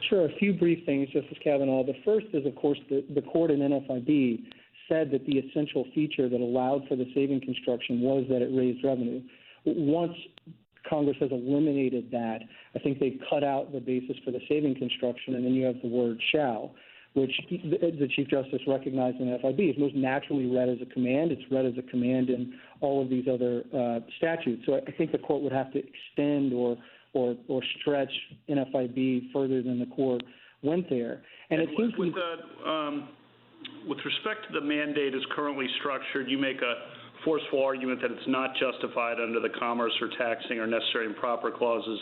Sure. A few brief things, Justice Kavanaugh. The first is, of course, the court in NFIB said that the essential feature that allowed for the saving construction was that it raised revenue. Once Congress has eliminated that, I think they cut out the basis for the saving construction, and then you have the word shall, which the Chief Justice recognized in NFIB is most naturally read as a command. It's read as a command in all of these other statutes. So I think the court would have to extend or stretch NFIB further than the court went there. And it seems with respect to the mandate as currently structured, you make a forceful argument that it's not justified under the commerce or taxing or necessary and proper clauses,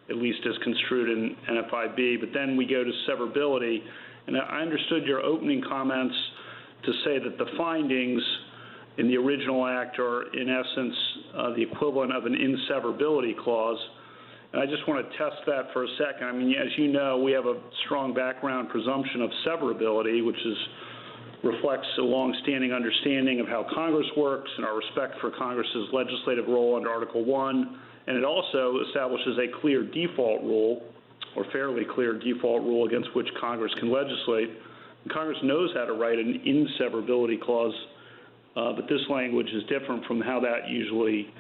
at least as construed in NFIB. But then we go to severability. And I understood your opening comments to say that the findings in the original act are, in essence, the equivalent of an inseverability clause. And I just want to test that for a second. I mean, as you know, we have a strong background presumption of severability, which reflects a long-standing understanding of how Congress works and our respect for Congress's legislative role under Article I. And it also establishes a clear default rule, or fairly clear default rule, against which Congress can legislate. And Congress knows how to write an inseverability clause, but this language is different from how that usually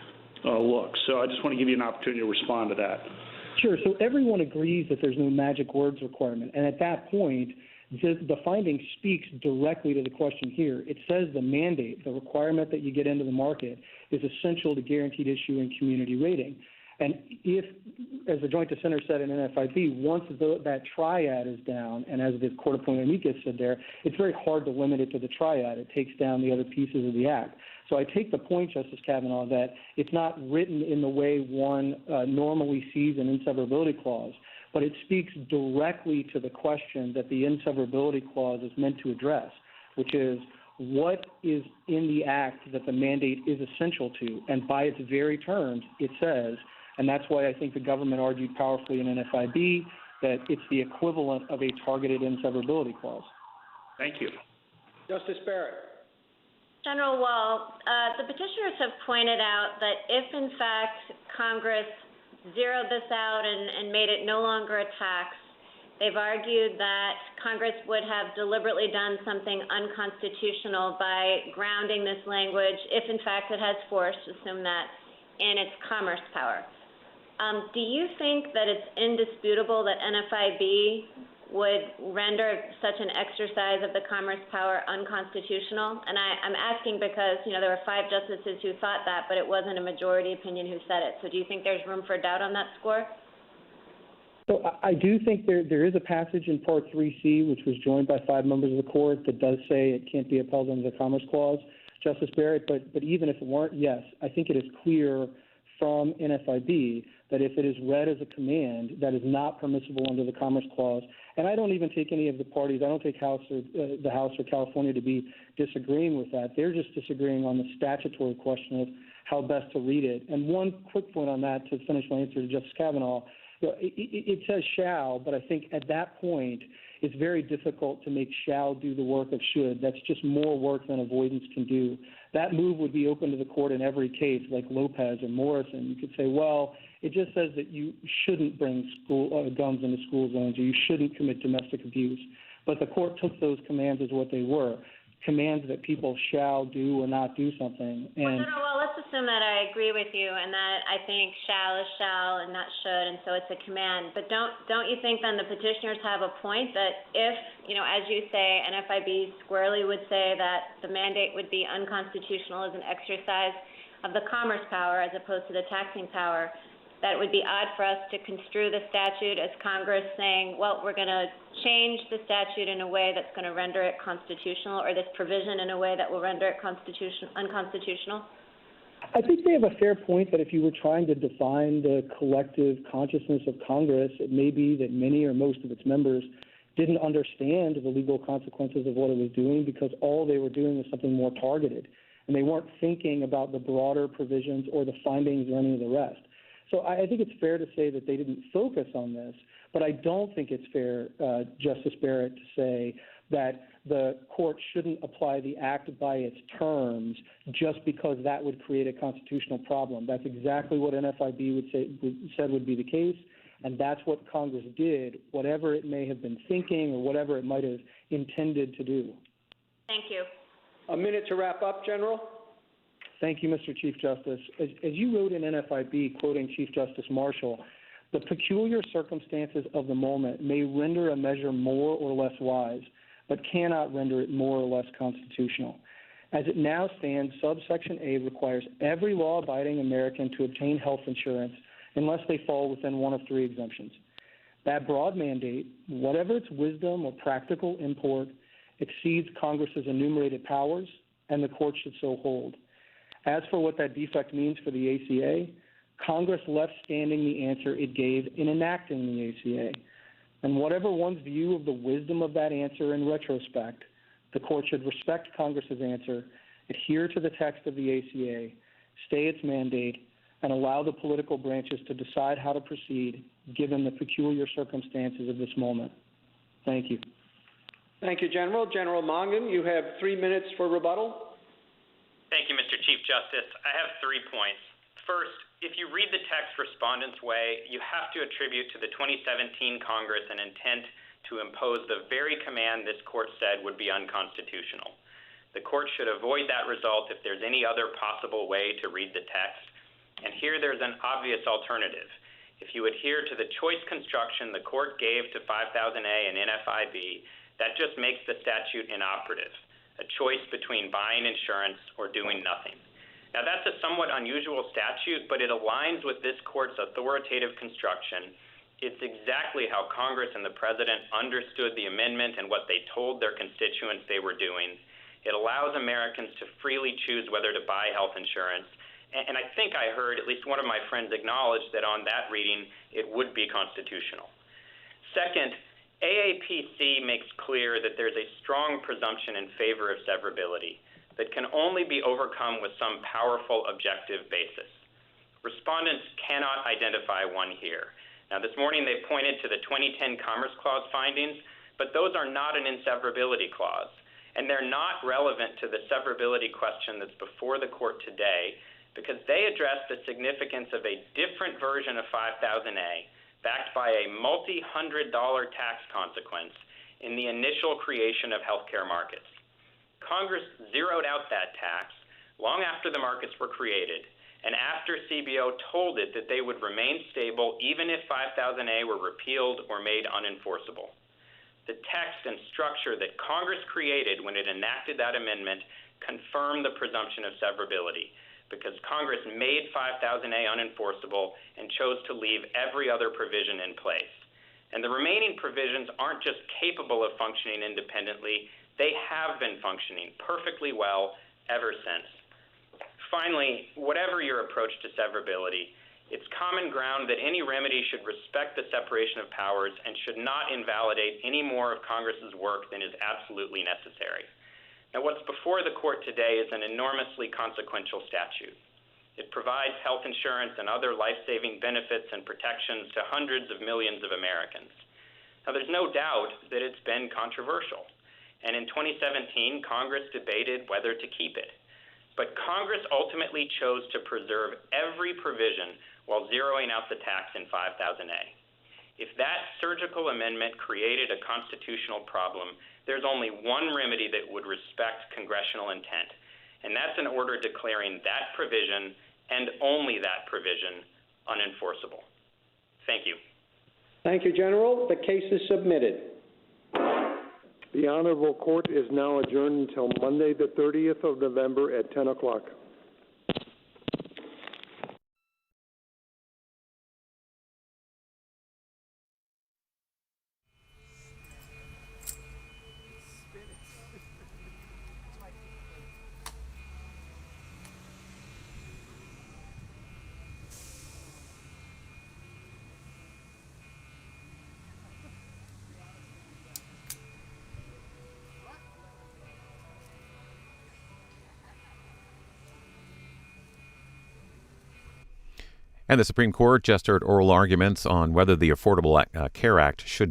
looks. So I just want to give you an opportunity to respond to that. Sure. So everyone agrees that there's no magic words requirement. And at that point, the finding speaks directly to the question here. It says the mandate, the requirement that you get into the market, is essential to guaranteed issue and community rating. And if, as the Joint Dissenter said in NFIB, once that triad is down, and as the Court appointed amicus said there, it's very hard to limit it to the triad. It takes down the other pieces of the act. So I take the point, Justice Kavanaugh, that it's not written in the way one normally sees an inseverability clause, but it speaks directly to the question that the inseverability clause is meant to address, which is, what is in the act that the mandate is essential to, and by its very terms, it says, and that's why I think the government argued powerfully in NFIB that it's the equivalent of a targeted inseverability clause. Thank you. Justice Barrett. General Wall, the petitioners have pointed out that if, in fact, Congress zeroed this out and made it no longer a tax, they've argued that Congress would have deliberately done something unconstitutional by grounding this language, if, in fact, it has force, assume that, in its commerce power. Do you think that it's indisputable that NFIB would render such an exercise of the commerce power unconstitutional? And I'm asking because, there were 5 justices who thought that, but it wasn't a majority opinion who said it. So do you think there's room for doubt on that score? So I do think there is a passage in Part 3C, which was joined by 5 members of the court, that does say it can't be upheld under the Commerce Clause, Justice Barrett. But even if it weren't, yes, I think it is clear from NFIB that if it is read as a command, that is not permissible under the Commerce Clause. And I don't even take any of the parties, I don't take the House or California to be disagreeing with that. They're just disagreeing on the statutory question of how best to read it. And one quick point on that to finish my answer to Justice Kavanaugh, it says shall, but I think at that point it's very difficult to make shall do the work of should. That's just more work than avoidance can do. That move would be open to the court in every case, like Lopez or Morrison. You could say, well, it just says that you shouldn't bring guns into school zones, or you shouldn't commit domestic abuse. But the court took those commands as what they were, commands that people shall do or not do something. And well, let's assume that I agree with you and that I think shall is shall and not should, and so it's a command. But don't you think then the petitioners have a point that if, as you say, NFIB squarely would say that the mandate would be unconstitutional as an exercise of the commerce power as opposed to the taxing power, that it would be odd for us to construe the statute as Congress saying, well, we're going to change the statute in a way that's going to render it constitutional, or this provision in a way that will render it unconstitutional? I think they have a fair point that if you were trying to define the collective consciousness of Congress, it may be that many or most of its members didn't understand the legal consequences of what it was doing because all they were doing was something more targeted, and they weren't thinking about the broader provisions or the findings or any of the rest. So I think it's fair to say that they didn't focus on this, but I don't think it's fair, Justice Barrett, to say that the court shouldn't apply the act by its terms just because that would create a constitutional problem. That's exactly what NFIB said would be the case, and that's what Congress did, whatever it may have been thinking or whatever it might have intended to do. Thank you. A minute to wrap up, General. Thank you, Mr. Chief Justice. As you wrote in NFIB, quoting Chief Justice Marshall, the peculiar circumstances of the moment may render a measure more or less wise, but cannot render it more or less constitutional. As it now stands, subsection A requires every law-abiding American to obtain health insurance unless they fall within one of 3 exemptions. That broad mandate, whatever its wisdom or practical import, exceeds Congress's enumerated powers, and the court should so hold. As for what that defect means for the ACA, Congress left standing the answer it gave in enacting the ACA. And whatever one's view of the wisdom of that answer in retrospect, the court should respect Congress's answer, adhere to the text of the ACA, stay its mandate, and allow the political branches to decide how to proceed given the peculiar circumstances of this moment. Thank you. Thank you, General. General Mongan, you have 3 minutes for rebuttal. Thank you, Mr. Chief Justice. I have 3 points. First, if you read the text respondent's way, you have to attribute to the 2017 Congress an intent to impose the very command this court said would be unconstitutional. The court should avoid that result if there's any other possible way to read the text. And here there's an obvious alternative. If you adhere to the choice construction the court gave to 5000A and NFIB, that just makes the statute inoperative. A choice between buying insurance or doing nothing. Now, that's a somewhat unusual statute, but it aligns with this court's authoritative construction. It's exactly how Congress and the President understood the amendment and what they told their constituents they were doing. It allows Americans to freely choose whether to buy health insurance. And I think I heard at least one of my friends acknowledge that on that reading, it would be constitutional. Second, AAPC makes clear that there's a strong presumption in favor of severability that can only be overcome with some powerful objective basis. Respondents cannot identify one here. Now, this morning they pointed to the 2010 Commerce Clause findings, but those are not an inseverability clause, and they're not relevant to the severability question that's before the court today because they address the significance of a different version of 5000A backed by a multi-$100 tax consequence in the initial creation of healthcare markets. Congress zeroed out that tax long after the markets were created and after CBO told it that they would remain stable even if 5000A were repealed or made unenforceable. The text and structure that Congress created when it enacted that amendment confirmed the presumption of severability, because Congress made 5000A unenforceable and chose to leave every other provision in place. And the remaining provisions aren't just capable of functioning independently, they have been functioning perfectly well ever since. Finally, whatever your approach to severability, it's common ground that any remedy should respect the separation of powers and should not invalidate any more of Congress's work than is absolutely necessary. Now, what's before the court today is an enormously consequential statute. It provides health insurance and other life-saving benefits and protections to hundreds of millions of Americans. Now, there's no doubt that it's been controversial, and in 2017, Congress debated whether to keep it. But Congress ultimately chose to preserve every provision while zeroing out the tax in 5000A. If that surgical amendment created a constitutional problem, there's only one remedy that would respect congressional intent, and that's an order declaring that provision and only that provision unenforceable. Thank you. Thank you, General. The case is submitted. The Honorable Court is now adjourned until Monday, the 30th of November at 10 o'clock. And the Supreme Court just heard oral arguments on whether the Affordable Care Act should be